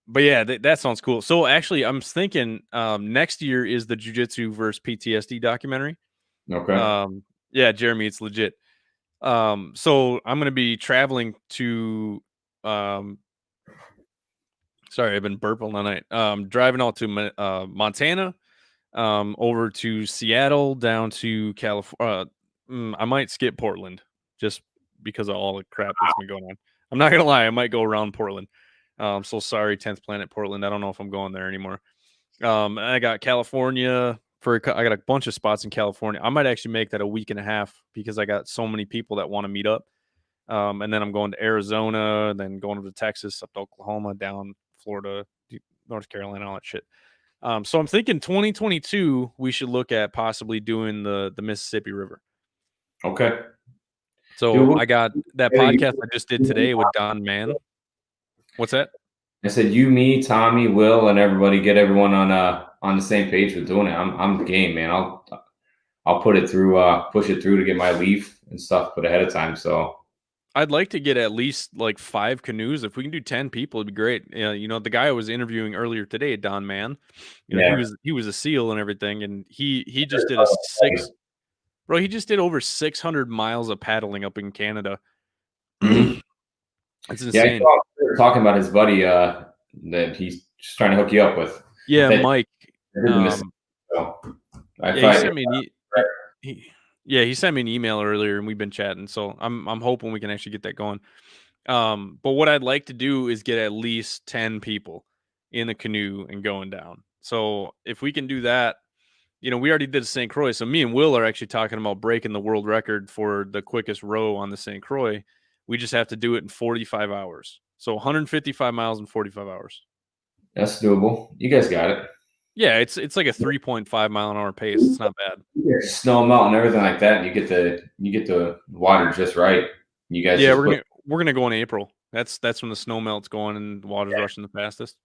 But yeah, that sounds cool. So actually, I'm thinking next year is the Jiu-Jitsu versus PTSD documentary. Okay. Yeah, Jeremy, it's legit. So I'm going to be traveling to sorry, I've been burping all night. Driving out to Montana, over to Seattle, down to California. I might skip Portland just because of all the crap that's been going on. I'm not going to lie. I might go around Portland. So sorry, 10th Planet Portland. I don't know if I'm going there anymore. I got California I got a bunch of spots in California. I might actually make that a week and a half because I got so many people that want to meet up. And then I'm going to Arizona, then going to Texas, up to Oklahoma, down Florida, North Carolina, all that shit. So I'm thinking 2022, we should look at possibly doing the Mississippi River. Okay. So I got that podcast I just did today with Don Mann. What's that? I said you, me, Tommy, Will, and everybody, get everyone on the same page with doing it. I'm game, man. I'll put it through, push it through to get my leave and stuff put ahead of time. So I'd like to get at least like 5 canoes. If we can do 10 people, it'd be great. The guy I was interviewing earlier today, Don Mann, he was a SEAL and everything, and he just did he just did over 600 miles of paddling up in Canada. It's insane. Yeah, we were talking about his buddy that he's just trying to hook you up with. Yeah, Mike. He sent me he sent me an email earlier, and we've been chatting. So I'm hoping we can actually get that going. But what I'd like to do is get at least 10 people in the canoe and going down. So if we can do that, we already did St. Croix. So me and Will are actually talking about breaking the world record for the quickest row on the St. Croix. We just have to do it in 45 hours. So 155 miles in 45 hours. That's doable. You guys got it. Yeah, it's like a 3.5 mile an hour pace. It's not bad. Snow melt and everything like that. And you get the water just right. You guys Yeah, just we're gonna go in April. That's when the snow melt's going and the water's rushing the fastest.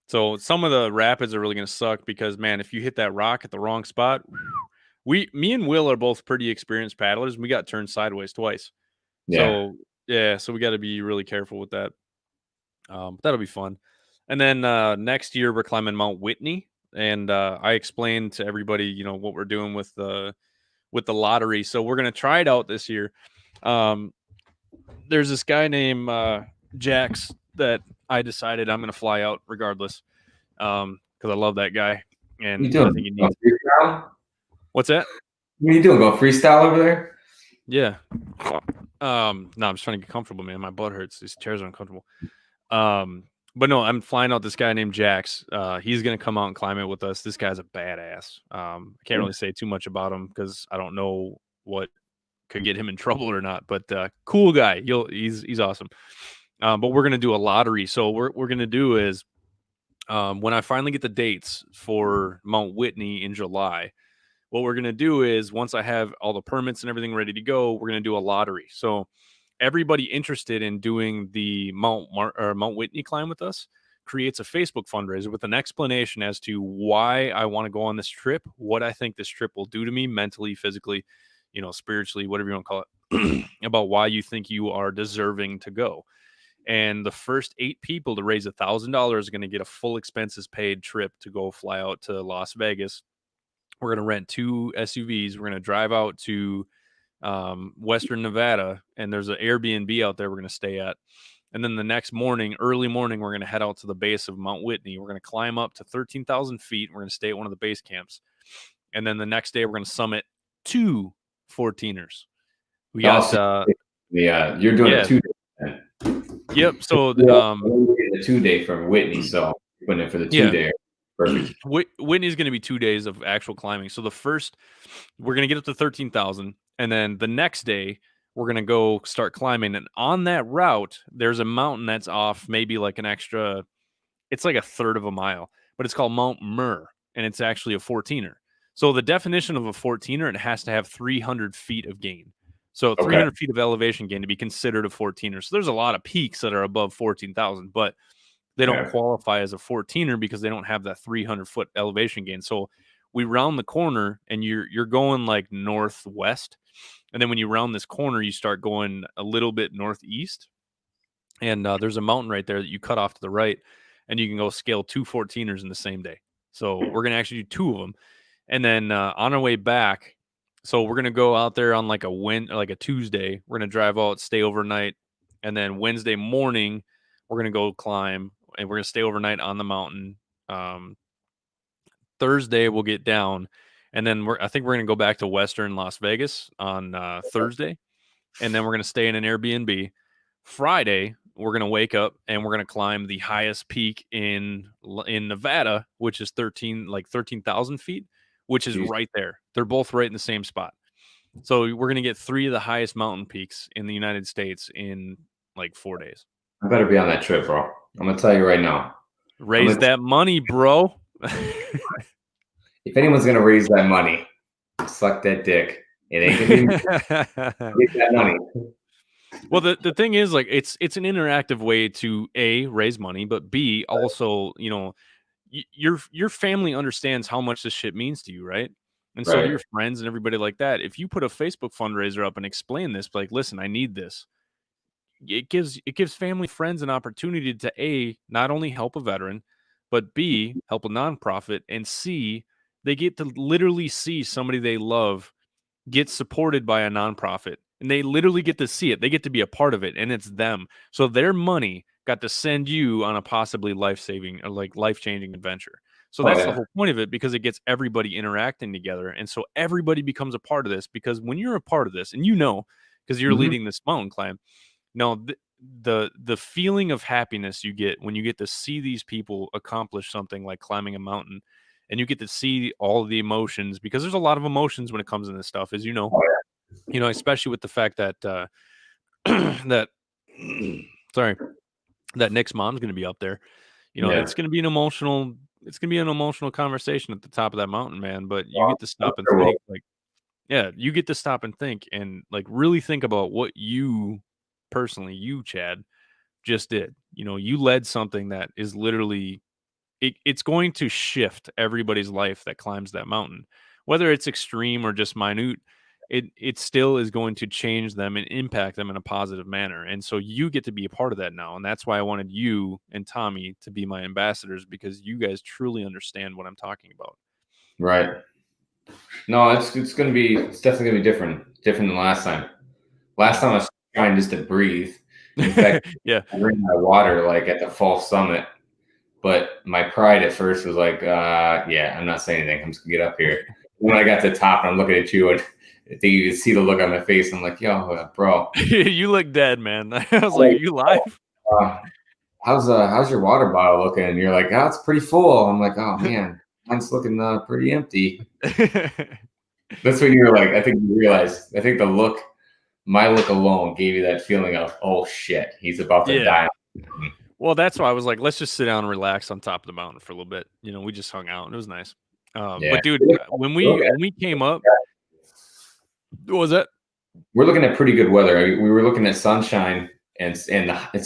So some of the rapids are really gonna suck because man, if you hit that rock at the wrong spot, me and Will are both pretty experienced paddlers. And we got turned sideways twice. yeah. So yeah, so we got to be really careful with that. But that'll be fun. And then next year we're climbing Mount Whitney, and I explained to everybody, what we're doing with the lottery. So we're gonna try it out this year. Um, there's this guy named Jax that I decided I'm gonna fly out regardless, because I love that guy, and What are you doing? I think he needs. Freestyle? What's that? What are you doing? Go freestyle over there? Yeah. No, I'm just trying to get comfortable, man. My butt hurts. These chairs are uncomfortable. But no, I'm flying out this guy named Jax. He's gonna come out and climb it with us. This guy's a badass. I can't really say too much about him because I don't know what could get him in trouble or not. But cool guy. He's awesome. But we're gonna do a lottery. So we're gonna do is when I finally get the dates for Mount Whitney in July, what we're gonna do is once I have all the permits and everything ready to go, we're gonna do a lottery. So everybody interested in doing the Mount Whitney climb with us creates a Facebook fundraiser with an explanation as to why I want to go on this trip, what I think this trip will do to me mentally, physically, spiritually, whatever you want to call it, about why you think you are deserving to go. And the first 8 people to raise $1,000 are going to get a full expenses paid trip to go fly out to Las Vegas. We're going to rent 2 SUVs. We're going to drive out to Western Nevada, and there's an Airbnb out there we're going to stay at. And then the next morning, early morning, we're going to head out to the base of Mount Whitney. We're going to climb up to 13,000 feet. We're going to stay at one of the base camps. And then the next day, we're going to summit 2 14ers. We got, you're doing a 2-day. Yep. So, the 2-day from Whitney. So you're putting it for the 2-day. Perfect. Whitney's going to be 2 days of actual climbing. So the first, we're going to get up to 13,000. And then the next day, we're going to go start climbing. And on that route, there's a mountain that's off maybe like an extra, it's like a third of a mile, but it's called Mount Murr, and it's actually a 14er. So the definition of a 14er, it has to have 300 feet of gain. So 300 feet of elevation gain to be considered a 14er. So there's a lot of peaks that are above 14,000, but they don't qualify as a 14er because they don't have that 300-foot elevation gain. So we round the corner, and you're going like northwest. And then when you round this corner, you start going a little bit northeast. And there's a mountain right there that you cut off to the right, and you can go scale 2 14ers in the same day. So we're going to actually do 2 of them. And then on our way back, so we're going to go out there on like a Tuesday. We're going to drive out, stay overnight. And then Wednesday morning, we're going to go climb, and we're going to stay overnight on the mountain. Thursday, we'll get down. And then I think we're going to go back to Western Las Vegas on Thursday. And then we're going to stay in an Airbnb. Friday, we're going to wake up and we're going to climb the highest peak in Nevada, which is 13,000 feet, which is right there. They're both right in the same spot. So we're going to get 3 of the highest mountain peaks in the United States in like 4 days. I better be on that trip, bro. I'm going to tell you right now. Raise that money, bro. If anyone's going to raise that money, suck that dick. It ain't going to be get that money. Well, the thing is, like, it's an interactive way to A, raise money, but B, also, your family understands how much this shit means to you, right? And so do your friends and everybody like that. If you put a Facebook fundraiser up and explain this, like, listen, I need this, it gives family, friends an opportunity to A, not only help a veteran, but B, help a nonprofit, and C, they get to literally see somebody they love get supported by a nonprofit, and they literally get to see it. They get to be a part of it, and it's them. So their money got to send you on a possibly life-saving or like life-changing adventure. So that's the whole point of it, because it gets everybody interacting together. And so everybody becomes a part of this, because when you're a part of this, and because you're leading this mountain climb, the feeling of happiness you get when you get to see these people accomplish something like climbing a mountain, and you get to see all of the emotions, because there's a lot of emotions when it comes to this stuff, as especially with the fact that that Nick's mom's going to be up there. It's going to be an emotional it's gonna be an emotional conversation at the top of that mountain, man. But you get to I'm stop and sure think, like, yeah, you get to stop and think, and like really think about what you personally, you Chad, just did. You know, you led something that is literally it's going to shift everybody's life that climbs that mountain, whether it's extreme or just minute. It still is going to change them and impact them in a positive manner. And so you get to be a part of that now. And that's why I wanted you and Tommy to be my ambassadors, because you guys truly understand what I'm talking about. Right. No, it's definitely gonna be different than last time. Last time I was trying just to breathe. In fact, Yeah. I ran out of water like at the false summit. But my pride at first was like, yeah, I'm not saying anything. I'm just gonna get up here. When I got to the top and I'm looking at you, and I think you can see the look on my face. I'm like, yo, bro. You look dead, man. I was like, are you live? Uh, how's your water bottle looking? And you're like, oh, it's pretty full. I'm like, oh man, mine's looking pretty empty. That's when you were like, I think you realized. I think my look alone gave you that feeling of, oh shit, he's about to Yeah. die. Well, that's why I was like, let's just sit down and relax on top of the mountain for a little bit. You know, we just hung out and it was nice. Yeah. But dude, when we came up, what was that? We're looking at pretty good weather. We were looking at sunshine, and it's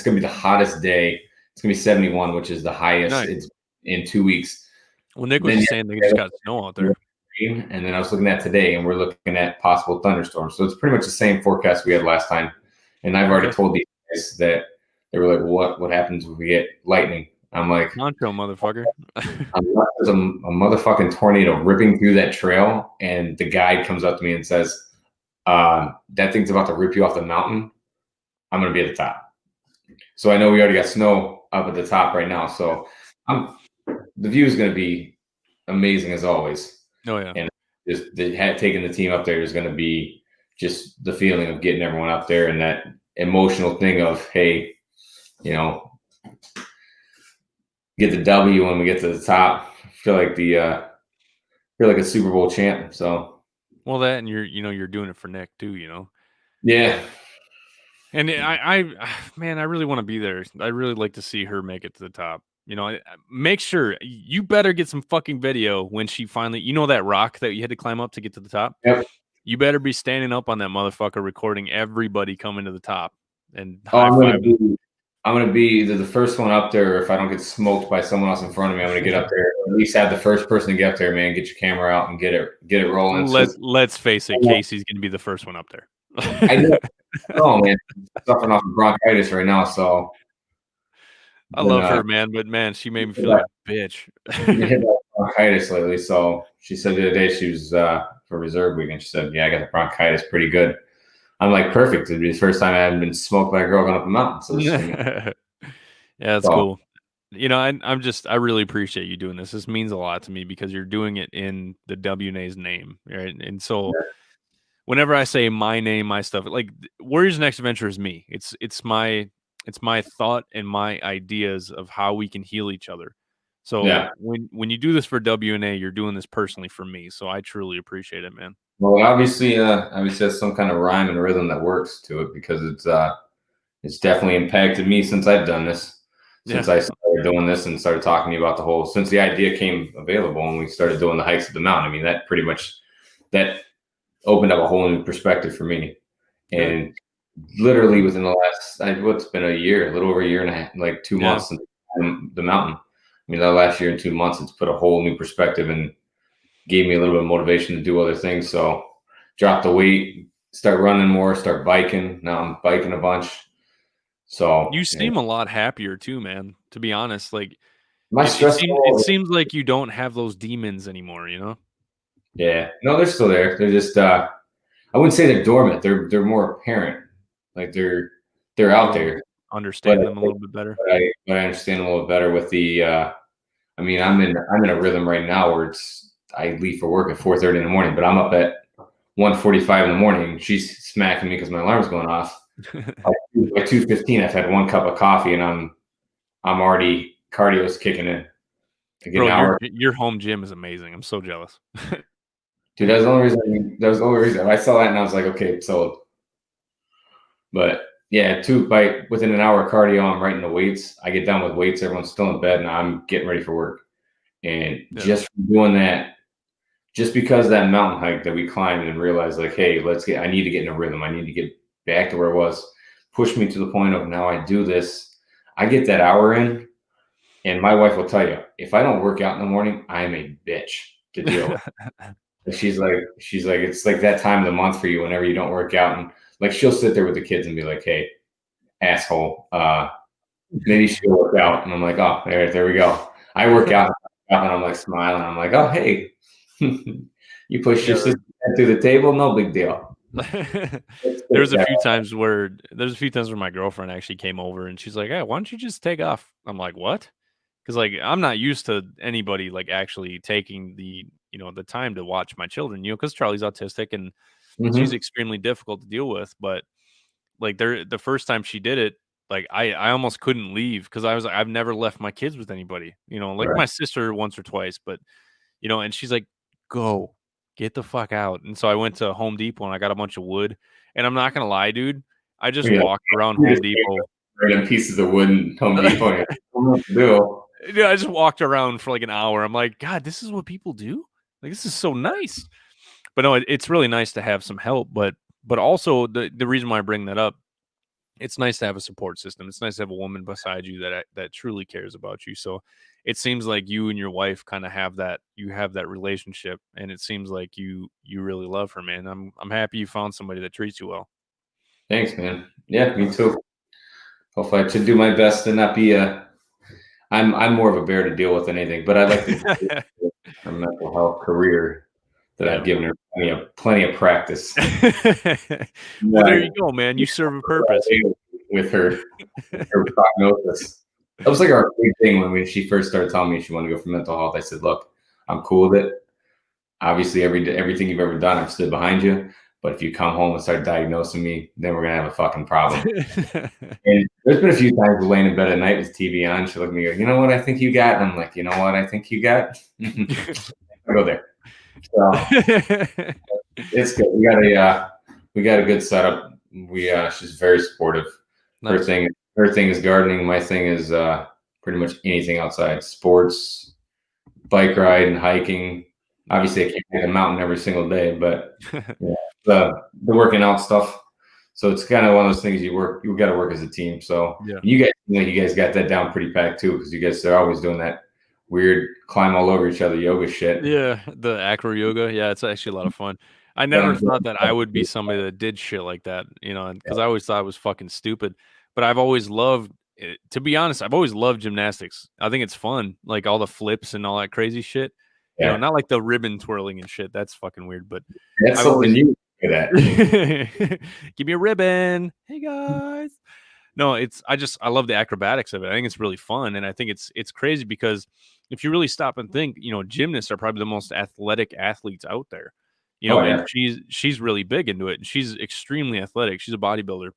going to be the hottest day. It's going to be 71, which is the highest Nice. in 2 weeks. Well, Nick was just saying they just got snow out there. And then I was looking at today, and we're looking at possible thunderstorms. So it's pretty much the same forecast we had last time. And I've already told these guys that they were like, what happens if we get lightning? I'm like, Poncho, motherfucker. There's a motherfucking tornado ripping through that trail, and the guide comes up to me and says, that thing's about to rip you off the mountain. I'm going to be at the top. So I know we already got snow up at the top right now. So the view is going to be amazing as always. Oh yeah. And just taking the team up there is going to be just the feeling of getting everyone up there, and that emotional thing of, hey, you know, get the W when we get to the top. Feel like a Super Bowl champ. So, well, that, and you're doing it for Nick too, you know. Yeah. And man, I really want to be there. I really like to see her make it to the top. You know, make sure you better get some fucking video when she finally, you know, that rock that you had to climb up to get to the top. Yep. You better be standing up on that motherfucker, recording everybody coming to the top. And I'm gonna be either the first one up there, or if I don't get smoked by someone else in front of me, I'm gonna get up there. Or at least have the first person to get up there, man. Get your camera out and get it rolling. Let's face it, Casey's gonna be the first one up there. I know. Oh man, I'm suffering off of bronchitis right now, so I love her, man, but man, she made me feel like a bitch. hit bronchitis lately. So she said the other day she was for reserve weekend. She said, "Yeah, I got the bronchitis pretty good." I'm like, perfect. It'd be the first time I haven't been smoked by a girl going up a mountain. So yeah, that's cool. You know, I really appreciate you doing this. This means a lot to me because you're doing it in the WNA's name, right? And so whenever I say my name, my stuff, like Warriors Next Adventure is me. It's my thought and my ideas of how we can heal each other. So when you do this for WNA, you're doing this personally for me. So I truly appreciate it, man. Well, obviously there's some kind of rhyme and rhythm that works to it, because it's definitely impacted me since I've done this. Since I started doing this and started talking to you about since the idea came available and we started doing the hikes of the mountain. I mean, that pretty much that opened up a whole new perspective for me. And literally within the last, what's been a year, a little over a year and a half, like 2 months since the mountain. I mean, that last year and 2 months, it's put a whole new perspective and gave me a little bit of motivation to do other things. So drop the weight, start running more, start biking. Now I'm biking a bunch. So you seem a lot happier too, man, to be honest. Like my stress it seems like you don't have those demons anymore, you know? Yeah. No, they're still there. They're just I wouldn't say they're dormant. They're more apparent. Like they're out there. Understand them a little bit better. But I understand them a little better with the I mean, I'm in a rhythm right now where I leave for work at 4:30 in the morning, but I'm up at 1:45 in the morning. She's smacking me because my alarm's going off. By 2:15, I've had one cup of coffee and I'm already cardio's kicking in. Bro, your home gym is amazing. I'm so jealous. Dude, that was the only reason. I saw that and I was like, okay, sold. But yeah, within an hour of cardio, I'm right in the weights. I get done with weights, everyone's still in bed, and I'm getting ready for work. And just from doing that, just because of that mountain hike that we climbed and realized like, hey, I need to get in a rhythm. I need to get back to where it was. Pushed me to the point of now I do this. I get that hour in, and my wife will tell you, if I don't work out in the morning, I am a bitch to deal with. She's like, it's like that time of the month for you whenever you don't work out. And like, she'll sit there with the kids and be like, hey, asshole, maybe she'll work out. And I'm like, oh, there we go. I work out and I'm like smiling. I'm like, oh, hey, you push your sister through the table. No big deal. There's a few times where my girlfriend actually came over and she's like, hey, why don't you just take off? I'm like, what? Because like, I'm not used to anybody like actually taking the time to watch my children, because Charlie's autistic and she's extremely difficult to deal with. But like the first time she did it, like I almost couldn't leave because I was like, I've never left my kids with anybody, like my sister once or twice, but and she's like, go get the fuck out. And so I went to Home Depot and I got a bunch of wood. And I'm not gonna lie, dude, I just walked around Home Depot. Random pieces of wood in Home Depot. Yeah, I just walked around for like an hour. I'm like, God, this is what people do? Like, this is so nice. But no, it's really nice to have some help. But also the reason why I bring that up, it's nice to have a support system. It's nice to have a woman beside you that truly cares about you. So it seems like you and your wife kind of have that. You have that relationship, and it seems like you really love her, man. I'm happy you found somebody that treats you well. Thanks, man. Yeah, me too. Hopefully, I should do my best to not be I'm more of a bear to deal with than anything, but I like to a mental health career that I've given her plenty of practice. Well, there you go, man. You serve a purpose with her prognosis. That was like our big thing when she first started telling me she wanted to go for mental health. I said, look, I'm cool with it. Obviously, everything you've ever done, I've stood behind you. But if you come home and start diagnosing me, then we're going to have a fucking problem. And there's been a few times we're laying in bed at night with TV on. She'll look at me and go, you know what I think you got? And I'm like, you know what I think you got? I go there. So it's good. We got a good setup. She's very supportive. Nice. Her thing is gardening. My thing is pretty much anything outside. Sports, bike ride and hiking. Obviously, I can't hike a mountain every single day, but the working out stuff. So it's kind of one of those things you got to work as a team. So you guys got that down pretty packed too, because you guys are always doing that weird climb all over each other yoga shit. Yeah, the acro yoga. Yeah, it's actually a lot of fun. I never thought that I would be somebody that did shit like that, because I always thought I was fucking stupid. But I've always loved it. To be honest, I've always loved gymnastics. I think it's fun, like all the flips and all that crazy shit. Yeah. Not like the ribbon twirling and shit. That's fucking weird. But that's something new for that. Give me a ribbon. Hey guys. No, I love the acrobatics of it. I think it's really fun, and I think it's crazy because if you really stop and think, gymnasts are probably the most athletic athletes out there. And she's really big into it, and she's extremely athletic. She's a bodybuilder,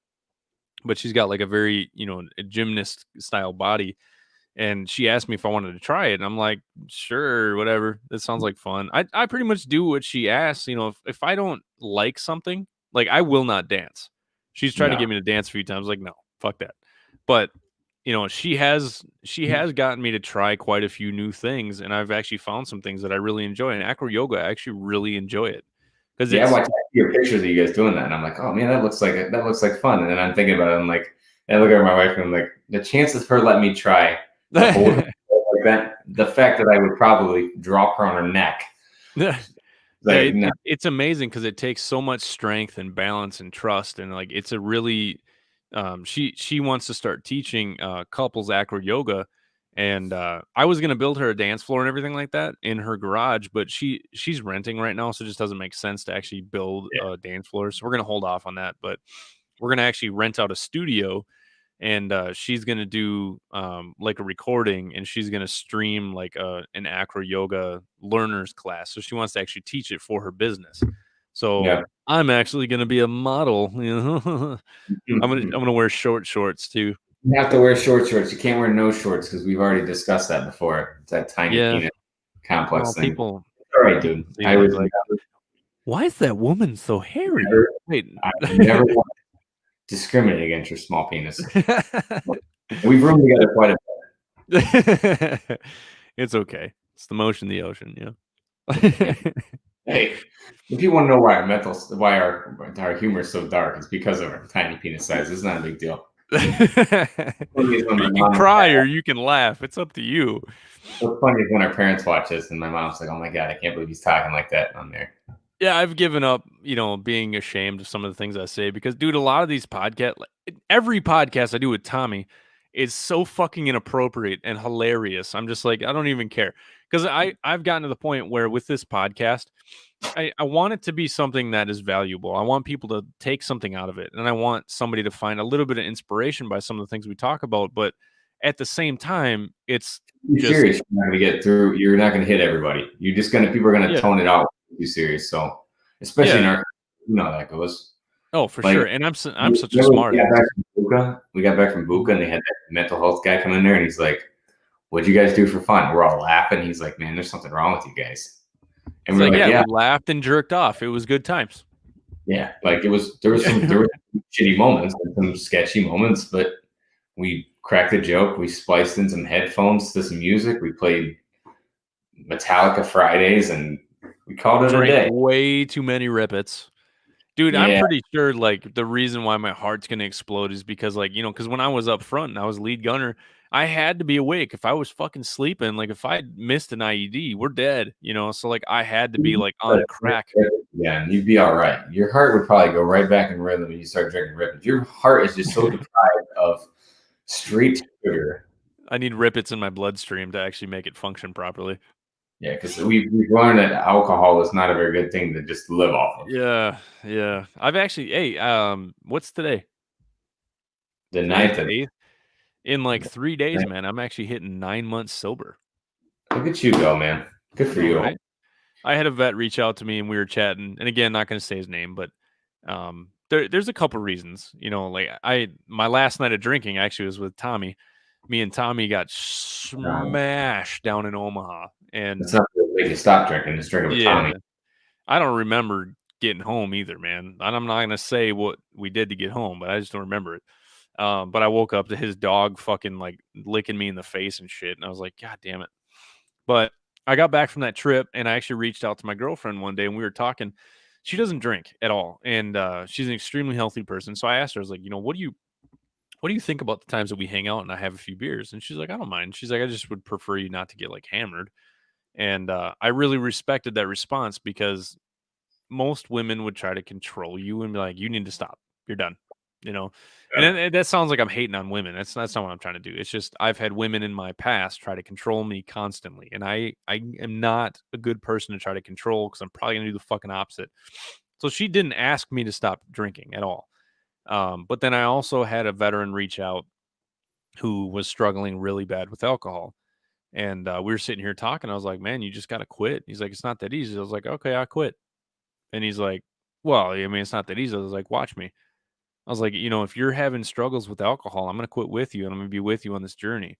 but she's got like a very a gymnast style body. And she asked me if I wanted to try it, and I'm like, sure, whatever. That sounds like fun. I pretty much do what she asks. If I don't like something, like I will not dance. She's tried to get me to dance a few times. Like, no, fuck that. But she has gotten me to try quite a few new things, and I've actually found some things that I really enjoy. And acro yoga, I actually really enjoy it. Because I watch your pictures of you guys doing that, and I'm like, oh man, that looks like fun. And then I'm thinking about it, I'm like, I look at my wife, and I'm like, the chances of her letting me try like that, the fact that I would probably drop her on her neck. It's amazing because it takes so much strength and balance and trust, and like it's a really she wants to start teaching couples acro yoga, and I was gonna build her a dance floor and everything like that in her garage, but she's renting right now, so it just doesn't make sense to actually build a dance floor. So we're gonna hold off on that, but we're gonna actually rent out a studio. And she's going to do like a recording, and she's going to stream like an acro yoga learners class. So she wants to actually teach it for her business. So I'm actually going to be a model. I'm going to wear short shorts too. You have to wear short shorts. You can't wear no shorts because we've already discussed that before. It's that tiny peanut complex thing. People, all right, dude. Why is that woman so hairy? Wait, I never discriminate against your small penis. We've roomed together quite a bit. It's okay. It's the motion of the ocean. Yeah. Hey, if you want to know why our humor is so dark, it's because of our tiny penis size. It's not a big deal. You can cry or you can laugh. It's up to you. What's funny is when our parents watch this and my mom's like, "Oh my god, I can't believe he's talking like that on there." Yeah, I've given up, being ashamed of some of the things I say because, dude, a lot of these podcasts, every podcast I do with Tommy is so fucking inappropriate and hilarious. I'm just like, I don't even care because I've gotten to the point where with this podcast, I want it to be something that is valuable. I want people to take something out of it, and I want somebody to find a little bit of inspiration by some of the things we talk about. But at the same time, it's You're serious. You're not going to get through. You're not going to hit everybody. People are going to tone it out. Be serious. So, especially in our, that goes. Oh, for sure. And I'm such a smart. We got back from Buka, and they had that mental health guy come in there, and he's like, "What'd you guys do for fun?" We're all laughing. He's like, "Man, there's something wrong with you guys." And we're like, we laughed and jerked off. It was good times. Yeah, like there were some shitty moments and some sketchy moments, but we cracked a joke. We spliced in some headphones to some music. We played Metallica Fridays, and we called it a day. Way too many rippets. Dude, I'm pretty sure, like, the reason why my heart's going to explode is because, like, because when I was up front and I was lead gunner, I had to be awake. If I was fucking sleeping, like, if I missed an IED, we're dead, so, like, I had to be, like, on crack. Yeah, and you'd be all right. Your heart would probably go right back in rhythm when you start drinking rippets. Your heart is just so deprived of straight sugar. I need rippets in my bloodstream to actually make it function properly. Yeah, because we've learned that alcohol is not a very good thing to just live off of. Yeah. I've actually, what's today? The 9th. In like 3 days, man, I'm actually hitting 9 months sober. Look at you go, man. Good for you. Right? I had a vet reach out to me and we were chatting. And again, not going to say his name, but there's a couple reasons. Like my last night of drinking actually was with Tommy. Me and Tommy got smashed down in Omaha. And it's not make you stop drinking, just drinking with Tommy. I don't remember getting home either, man. And I'm not going to say what we did to get home, but I just don't remember it. But I woke up to his dog fucking like licking me in the face and shit. And I was like, God damn it. But I got back from that trip and I actually reached out to my girlfriend one day and we were talking. She doesn't drink at all. And she's an extremely healthy person. So I asked her, I was like, what do you think about the times that we hang out and I have a few beers? And she's like, I don't mind. She's like, I just would prefer you not to get like hammered. And I really respected that response because most women would try to control you and be like, you need to stop. You're done. And that sounds like I'm hating on women. That's not what I'm trying to do. It's just I've had women in my past try to control me constantly. And I am not a good person to try to control because I'm probably going to do the fucking opposite. So she didn't ask me to stop drinking at all. But then I also had a veteran reach out who was struggling really bad with alcohol. And we were sitting here talking. I was like, man, you just got to quit. He's like, it's not that easy. I was like, okay, I quit. And he's like, well, I mean, it's not that easy. I was like, watch me. I was like, if you're having struggles with alcohol, I'm going to quit with you and I'm going to be with you on this journey.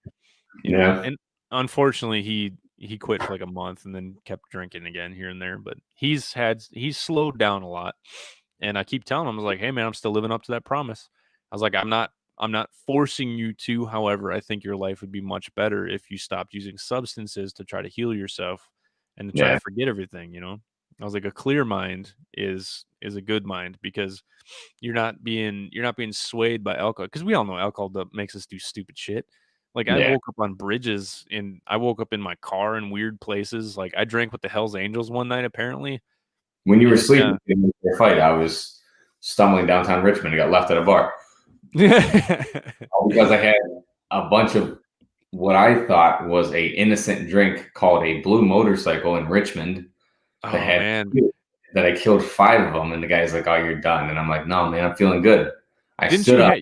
You know? And unfortunately, he quit for like a month and then kept drinking again here and there. But he's slowed down a lot. And I keep telling him, I was like, hey, man, I'm still living up to that promise. I was like, I'm not forcing you to. However, I think your life would be much better if you stopped using substances to try to heal yourself and to try to forget everything, I was like, a clear mind is a good mind because you're not being swayed by alcohol. Because we all know alcohol makes us do stupid shit. Like I woke up on bridges and I woke up in my car in weird places. Like I drank with the Hells Angels one night, apparently. When you were sleeping in your fight, I was stumbling downtown Richmond and got left at a bar. Because I had a bunch of what I thought was a innocent drink called a blue motorcycle in Richmond. That I killed 5 of them, and the guy's like, "Oh, you're done," and I'm like, "No, man, I'm feeling good."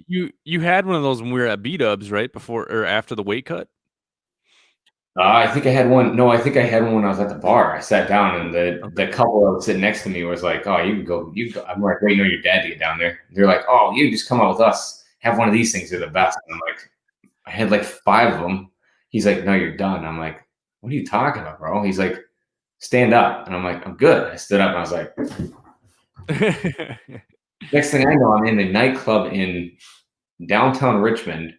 You had one of those when we were at B-Dubs, right before or after the weight cut? I think I had one. No, I think I had one when I was at the bar. I sat down, and the couple that was sitting next to me was like, "Oh, you can go." I'm like, "Wait, no, your dad to get down there." They're like, "Oh, you just come out with us. Have one of these things. They're the best." And I'm like, I had like 5 of them. He's like, "No, you're done." I'm like, "What are you talking about, bro?" He's like, "Stand up." And I'm like, "I'm good." I stood up and I was like, next thing I know, I'm in a nightclub in downtown Richmond.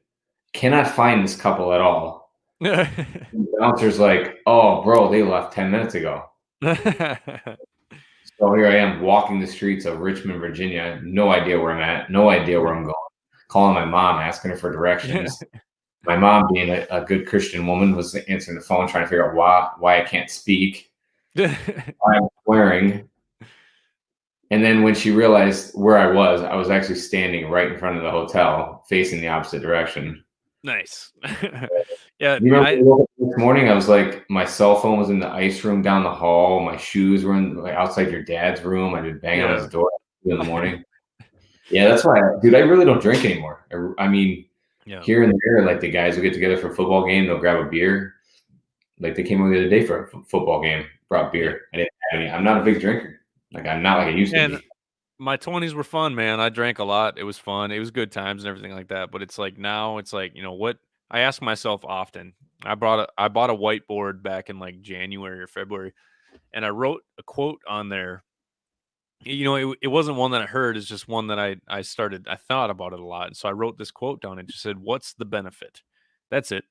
Cannot find this couple at all. The bouncer's like, "Oh, bro, they left 10 minutes ago." So here I am walking the streets of Richmond, Virginia. I have no idea where I'm at, no idea where I'm going. Calling my mom, asking her for directions. My mom, being a good Christian woman, was answering the phone, trying to figure out why I can't speak, why I'm swearing. And then when she realized where I was actually standing right in front of the hotel, facing the opposite direction. Nice. Yeah. You remember this morning? I was like, my cell phone was in the ice room down the hall. My shoes were outside your dad's room. I'd been banging on his door in the morning. Yeah, that's why, dude. I really don't drink anymore. I mean, here and there, like the guys will get together for a football game. They'll grab a beer. Like they came over the other day for a football game, brought beer. I didn't have any. I'm not a big drinker. Like I'm not like I used to be. My 20s were fun, man. I drank a lot. It was fun. It was good times and everything like that. But it's like now, it's like, you know what? I ask myself often. I bought a whiteboard back in like January or February, and I wrote a quote on there. You know, it wasn't one that I heard. It's just one that I thought about it a lot. And so I wrote this quote down and just said, "What's the benefit?" That's it.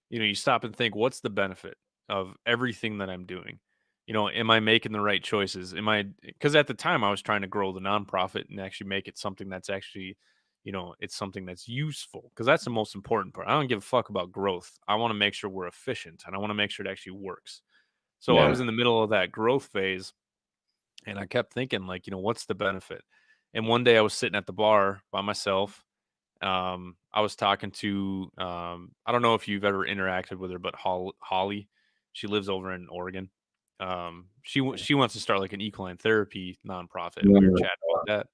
You know, you stop and think, what's the benefit of everything that I'm doing? You know, am I making the right choices? Because at the time I was trying to grow the nonprofit and actually make it something that's actually, you know, it's something that's useful, because that's the most important part. I don't give a fuck about growth. I want to make sure we're efficient, and I want to make sure it actually works. So I was in the middle of that growth phase, and I kept thinking, like, you know, what's the benefit? And one day I was sitting at the bar by myself. I was talking to, I don't know if you've ever interacted with her, but Holly, she lives over in Oregon. She wants to start like an equine therapy nonprofit. We were chatting about that,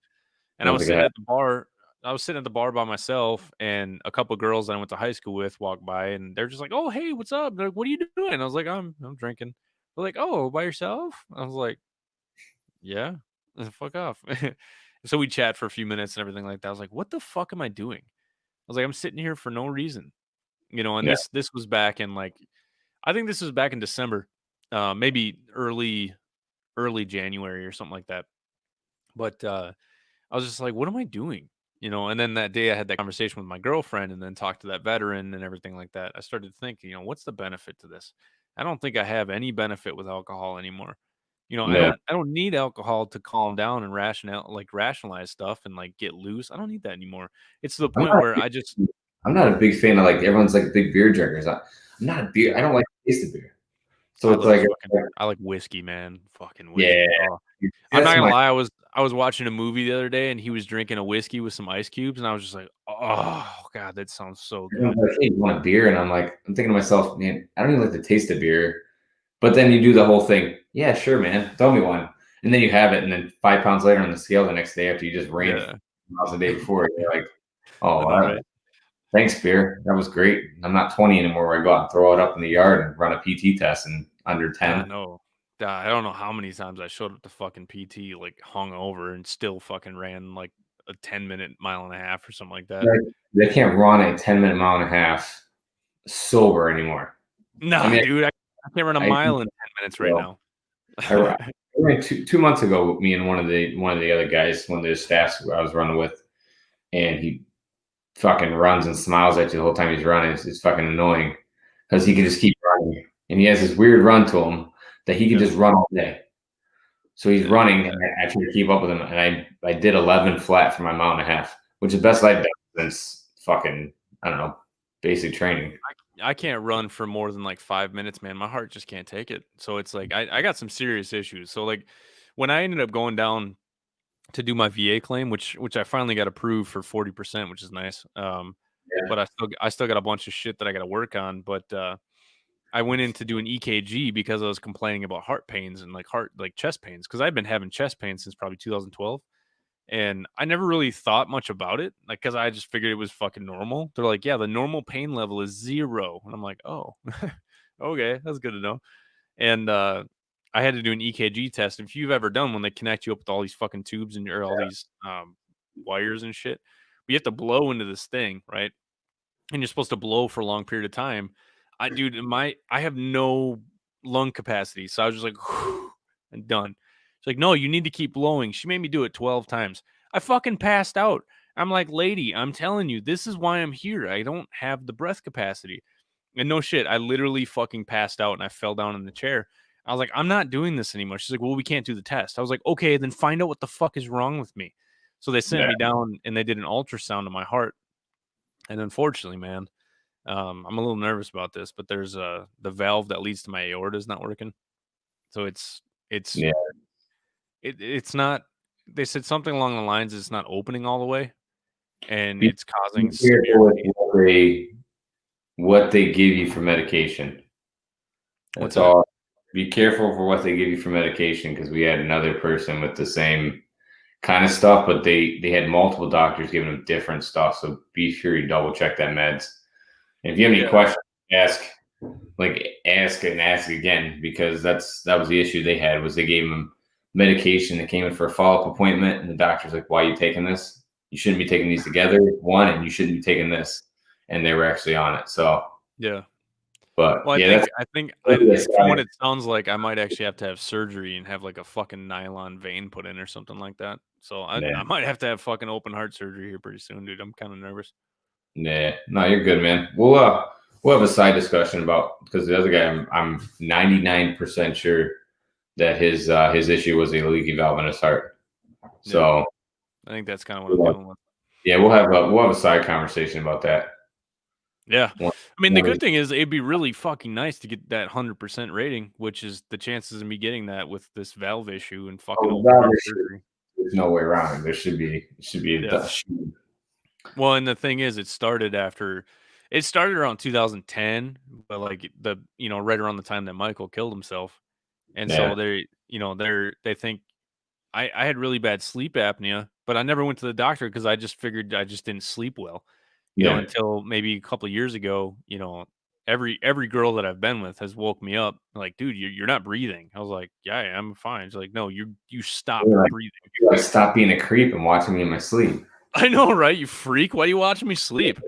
and I was sitting at the bar. I was sitting at the bar by myself, and a couple of girls that I went to high school with walked by, and they're just like, "Oh, hey, what's up?" They're like, "What are you doing?" And I was like, "I'm drinking." They're like, "Oh, by yourself?" I was like, "Yeah." Fuck off. So we chat for a few minutes and everything like that. I was like, "What the fuck am I doing?" I was like, I'm sitting here for no reason, you know. And this was back in like, I think this was back in December, maybe early January or something like that. But I was just like, what am I doing, you know? And then that day I had that conversation with my girlfriend, and then talked to that veteran and everything like that. I started thinking, you know, what's the benefit to this? I don't think I have any benefit with alcohol anymore. You know, I don't need alcohol to calm down and rationalize stuff and like get loose. I don't need that anymore. It's to the point where I'm not a big fan of, like, everyone's like big beer drinkers. I'm not a beer. I don't like the taste of beer. So it's like I like whiskey, man. Fucking whiskey. Yeah. Oh. I'm not gonna lie. I was watching a movie the other day, and he was drinking a whiskey with some ice cubes, and I was just like, oh god, that sounds so good. Like, hey, you want a beer? And I'm thinking to myself, man, I don't even like the taste of beer. But then you do the whole thing. Yeah, sure, man. Throw me one. And then you have it, and then 5 pounds later on the scale the next day after you just ran miles the day before, you're like, oh, right. Thanks, beer. That was great. I'm not 20 anymore where I go out and throw it up in the yard and run a PT test in under 10. I don't know how many times I showed up to fucking PT like hung over and still fucking ran like a 10-minute mile and a half or something like that. They can't run a 10-minute mile and a half sober anymore. No, dude, I can't run a mile in 10 minutes right now. I ran 2 months ago with me and one of the other guys, one of the staffs I was running with, and he fucking runs and smiles at you the whole time he's running. It's fucking annoying because he can just keep running, and he has this weird run to him that he can just run all day. So he's running, and I try to keep up with him, and I did 11 flat for my mile and a half, which is the best I've done since fucking, I don't know, basic training. I can't run for more than like 5 minutes, man. My heart just can't take it. So it's like I got some serious issues. So like when I ended up going down to do my VA claim, which I finally got approved for 40%, which is nice. But I still got a bunch of shit that I got to work on. But I went in to do an EKG because I was complaining about heart pains and like chest pains, because I've been having chest pains since probably 2012. And I never really thought much about it, like, because I just figured it was fucking normal. They're like, yeah, the normal pain level is 0. And I'm like, oh, okay, that's good to know. And I had to do an EKG test. If you've ever done when they connect you up with all these fucking tubes and all these wires and shit, you have to blow into this thing, right? And you're supposed to blow for a long period of time. I have no lung capacity, so I was just like, and done. She's like, no, you need to keep blowing. She made me do it 12 times. I fucking passed out. I'm like, lady, I'm telling you, this is why I'm here. I don't have the breath capacity. And no shit, I literally fucking passed out and I fell down in the chair. I was like, I'm not doing this anymore. She's like, well, we can't do the test. I was like, okay, then find out what the fuck is wrong with me. So they sent me down and they did an ultrasound of my heart. And unfortunately, man, I'm a little nervous about this, but there's the valve that leads to my aorta is not working. So it's it's not. They said something along the lines it's not opening all the way, and it's causing severe pain. What they give you for medication. That's all. Be careful for what they give you for medication, because we had another person with the same kind of stuff, but they had multiple doctors giving them different stuff. So be sure you double check that meds. And if you have any questions, ask and ask again, because that was the issue they had, was they gave them medication that came in for a follow-up appointment, and the doctor's like, why are you taking this? You shouldn't be taking these together, one, and you shouldn't be taking this. And they were actually on it. So but well, I think from what it sounds like, I might actually have to have surgery and have like a fucking nylon vein put in or something like that. So I might have to have fucking open heart surgery here pretty soon, dude. I'm kind of nervous. Nah, no, you're good, man. We'll have a side discussion about, because the other guy, I'm 99% sure that his issue was a leaky valve in his heart. So I think that's kind of what I'm dealing with. Yeah, we'll have a side conversation about that. Yeah. I mean, the good thing is it'd be really fucking nice to get that 100% rating, which is the chances of me getting that with this valve issue and fucking open heart surgery. There's no way around it. There should be a Well, and the thing is, it started around 2010, but like right around the time that Michael killed himself. And so they think I had really bad sleep apnea, but I never went to the doctor because I just figured I just didn't sleep well. Until maybe a couple of years ago, every girl that I've been with has woke me up like, dude, you're not breathing. I was like, yeah, I am fine. She's like, no, you stop breathing. You like, stop being a creep and watching me in my sleep. I know, right? You freak. Why are you watching me sleep?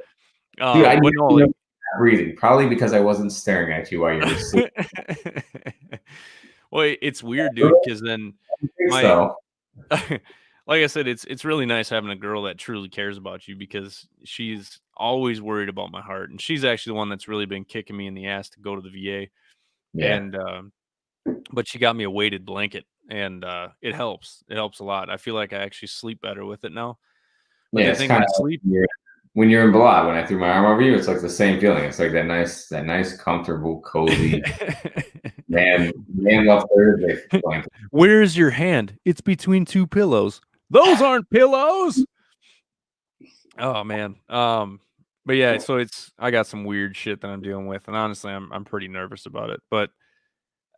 Dude, I know breathing, probably because I wasn't staring at you while you were sleeping. Well, it's weird, dude, because then like I said, it's really nice having a girl that truly cares about you, because she's always worried about my heart, and she's actually the one that's really been kicking me in the ass to go to the VA. And but she got me a weighted blanket, and it helps. It helps a lot. I feel like I actually sleep better with it now. But it's kind of sleep when you're in blood. When I threw my arm over you, it's like the same feeling. It's like that nice, comfortable, cozy man love Thursday blanket. Where's your hand? It's between two pillows. Those aren't pillows. Oh man. But yeah, so I got some weird shit that I'm dealing with, and honestly, I'm pretty nervous about it. But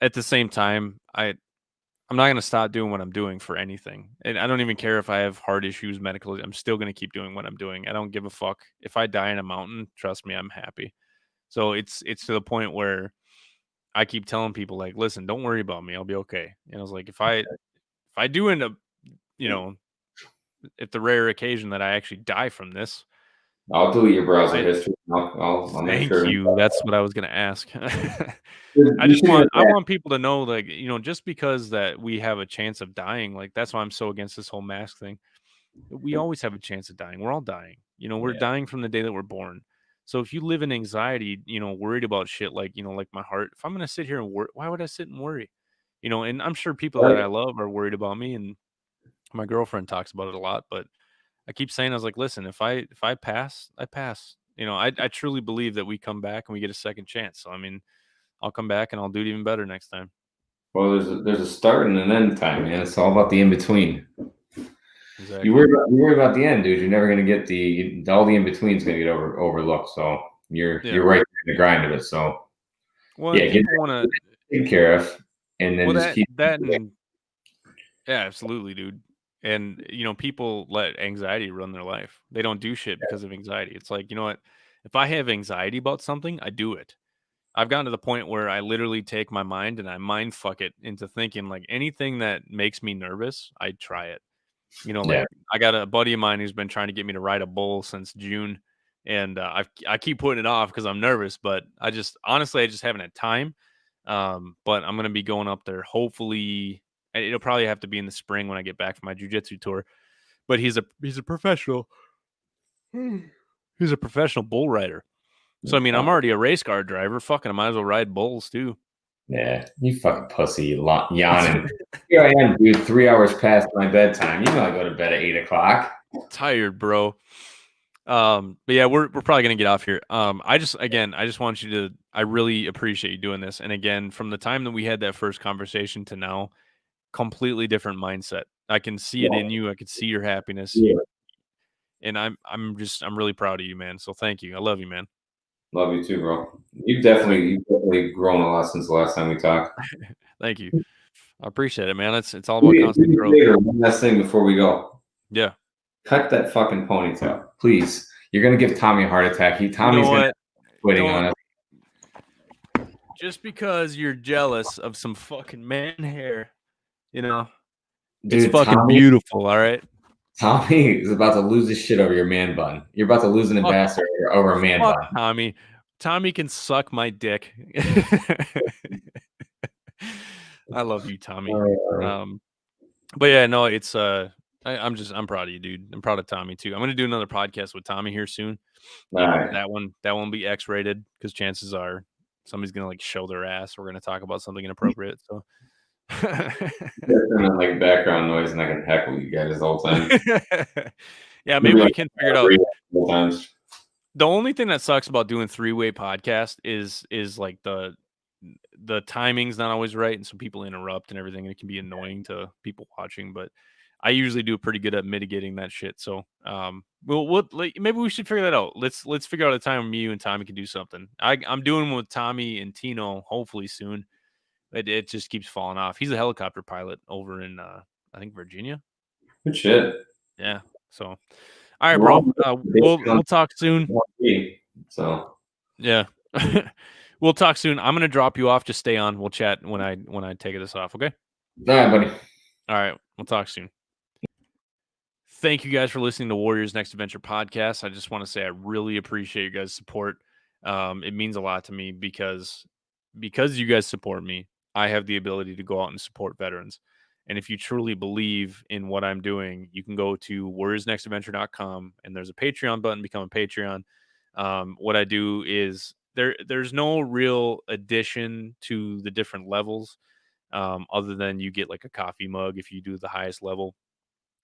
at the same time, I'm not gonna stop doing what I'm doing for anything. And I don't even care if I have heart issues medically. I'm still gonna keep doing what I'm doing. I don't give a fuck. If I die in a mountain, trust me, I'm happy. So it's to the point where I keep telling people, like, listen, don't worry about me. I'll be okay. And I was like, if I do end up, if the rare occasion that I actually die from this, I'll delete your browser history. I'll make sure. Thank you. That's what I was going to ask. I want people to know, like, just because that we have a chance of dying, like, that's why I'm so against this whole mask thing. We always have a chance of dying. We're all dying. We're dying from the day that we're born. So if you live in anxiety, worried about shit like, like my heart, if I'm going to sit here and worry, why would I sit and worry? And I'm sure people that I love are worried about me, and my girlfriend talks about it a lot, but I keep saying, I was like, listen, if I pass, I pass. I truly believe that we come back and we get a second chance. So, I mean, I'll come back and I'll do it even better next time. Well, there's a start and an end time, man. It's all about the in-between. Exactly. You worry about the end, dude. You're never going to get all the in-between is going to get overlooked. So you're right in the grind of it. So people want to take care of, and then just keep that. And, yeah, absolutely, dude. And, people let anxiety run their life. They don't do shit because of anxiety. It's like, you know what? If I have anxiety about something, I do it. I've gotten to the point where I literally take my mind and I mind fuck it into thinking, like, anything that makes me nervous, I try it. I got a buddy of mine who's been trying to get me to ride a bull since June. And I keep putting it off because I'm nervous, but I just haven't had time. But I'm going to be going up there. Hopefully it'll probably have to be in the spring when I get back from my jiu-jitsu tour. But he's a professional. He's a professional bull rider. So, I mean, I'm already a race car driver. Fucking, I might as well ride bulls, too. Yeah, you fucking pussy, yawning. Here I am, dude, 3 hours past my bedtime. You know I go to bed at 8 o'clock. Tired, bro. But yeah, we're probably gonna get off here. I just want you to. I really appreciate you doing this. And again, from the time that we had that first conversation to now, completely different mindset. I can see it in you. I can see your happiness. Yeah. And I'm really proud of you, man. So thank you. I love you, man. Love you too, bro. You've definitely grown a lot since the last time we talked. Thank you. I appreciate it, man. It's all about constant growth. One last thing before we go. Yeah. Cut that fucking ponytail, please. You're gonna give Tommy a heart attack. Tommy's gonna quitting on us. Just because you're jealous of some fucking man hair, you know, dude, it's fucking beautiful. All right. Tommy is about to lose his shit over your man bun. You're about to lose an ambassador over a man bun. Tommy can suck my dick. I love you, Tommy. But yeah, no, it's I'm proud of you, dude. I'm proud of Tommy too. I'm gonna do another podcast with Tommy here soon. Right. That one will be X-rated because chances are somebody's gonna like show their ass. We're gonna talk about something inappropriate. So like background noise, and I can heckle you guys the whole time. Yeah, maybe we can figure it out. Times. The only thing that sucks about doing three-way podcast is like the timing's not always right, and so people interrupt and everything, and it can be annoying to people watching. But I usually do pretty good at mitigating that shit. So, maybe we should figure that out. Let's figure out a time when you and Tommy can do something. I'm doing one with Tommy and Tino hopefully soon. It just keeps falling off. He's a helicopter pilot over in I think Virginia. Good shit. Yeah. So, all right, bro. We'll talk soon. So yeah. We'll talk soon. I'm gonna drop you off. Just stay on. We'll chat when I take this off. Okay. All right, buddy. All right. We'll talk soon. Thank you guys for listening to Warriors Next Adventure podcast. I just want to say I really appreciate you guys' support. It means a lot to me because you guys support me, I have the ability to go out and support veterans. And if you truly believe in what I'm doing, you can go to warriorsnextadventure.com and there's a Patreon button, become a Patreon. What I do is there's no real addition to the different levels other than you get like a coffee mug if you do the highest level.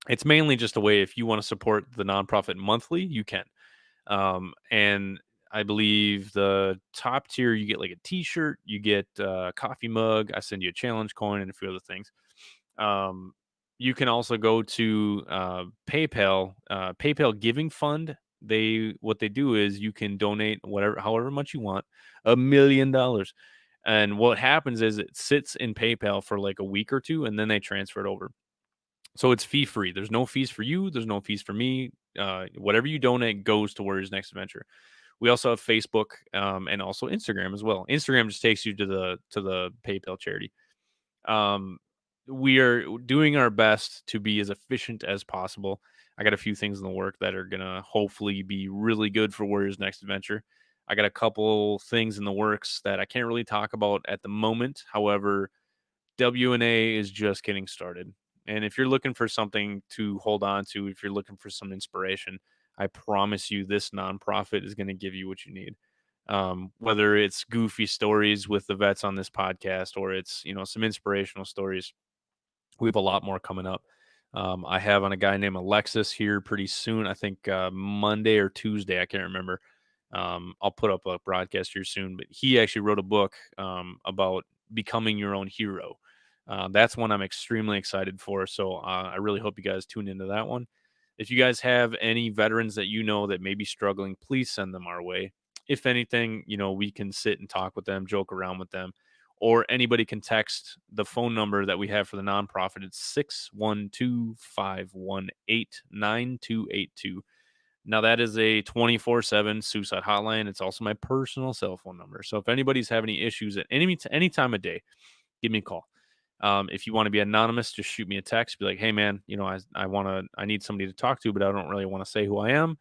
It's mainly just a way if you want to support the nonprofit monthly, you can. And I believe the top tier, you get like a t-shirt, you get a coffee mug. I send you a challenge coin and a few other things. You can also go to PayPal Giving Fund. What they do is you can donate however much you want, $1 million. And what happens is it sits in PayPal for like a week or two, and then they transfer it over. So it's fee-free. There's no fees for you. There's no fees for me. Whatever you donate goes to Warriors Next Adventure. We also have Facebook and also Instagram as well. Instagram just takes you to the PayPal charity. We are doing our best to be as efficient as possible. I got a few things in the work that are going to hopefully be really good for Warriors Next Adventure. I got a couple things in the works that I can't really talk about at the moment. However, WNA is just getting started. And if you're looking for something to hold on to, if you're looking for some inspiration, I promise you this nonprofit is going to give you what you need. Whether it's goofy stories with the vets on this podcast or it's, some inspirational stories, we have a lot more coming up. I have on a guy named Alexis here pretty soon. I think Monday or Tuesday. I can't remember. I'll put up a broadcast here soon, but he actually wrote a book about becoming your own hero. That's one I'm extremely excited for. So I really hope you guys tune into that one. If you guys have any veterans that that may be struggling, please send them our way. If anything, we can sit and talk with them, joke around with them, or anybody can text the phone number that we have for the nonprofit. It's 612-518-9282. Now that is a 24/7 suicide hotline. It's also my personal cell phone number. So if anybody's having any issues at any time of day, give me a call. If you want to be anonymous, just shoot me a text. Be like, hey man, I need somebody to talk to, but I don't really want to say who I am.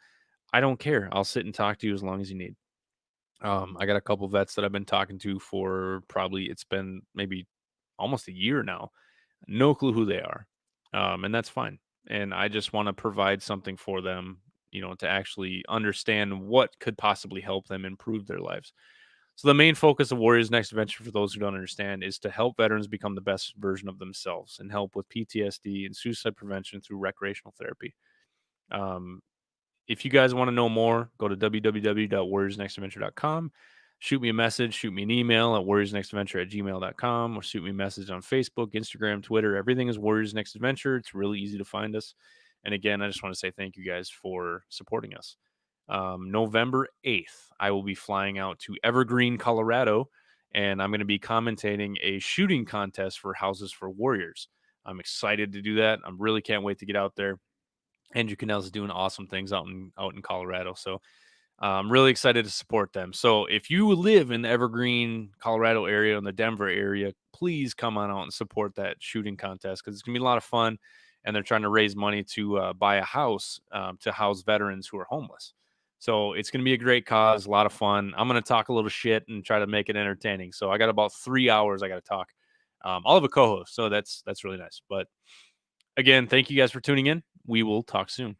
I don't care. I'll sit and talk to you as long as you need. I got a couple vets that I've been talking to for it's been maybe almost a year now. No clue who they are. And that's fine. And I just want to provide something for them to actually understand what could possibly help them improve their lives. So the main focus of Warriors Next Adventure, for those who don't understand, is to help veterans become the best version of themselves and help with PTSD and suicide prevention through recreational therapy. If you guys want to know more, go to www.warriorsnextadventure.com. Shoot me a message, shoot me an email at warriorsnextadventure@gmail.com, or shoot me a message on Facebook, Instagram, Twitter. Everything is Warriors Next Adventure. It's really easy to find us. And again, I just want to say thank you guys for supporting us. November 8th, I will be flying out to Evergreen, Colorado, and I'm going to be commentating a shooting contest for Houses for Warriors. I'm excited to do that. I really can't wait to get out there. Andrew Cannell is doing awesome things out in Colorado, so I'm really excited to support them. So if you live in the Evergreen, Colorado area, in the Denver area, please come on out and support that shooting contest, because it's gonna be a lot of fun, and they're trying to raise money to buy a house to house veterans who are homeless. So it's gonna be a great cause, a lot of fun. I'm gonna talk a little shit and try to make it entertaining. So I got about 3 hours I got to talk. I'll have a co-host, so that's really nice. But again, thank you guys for tuning in. We will talk soon.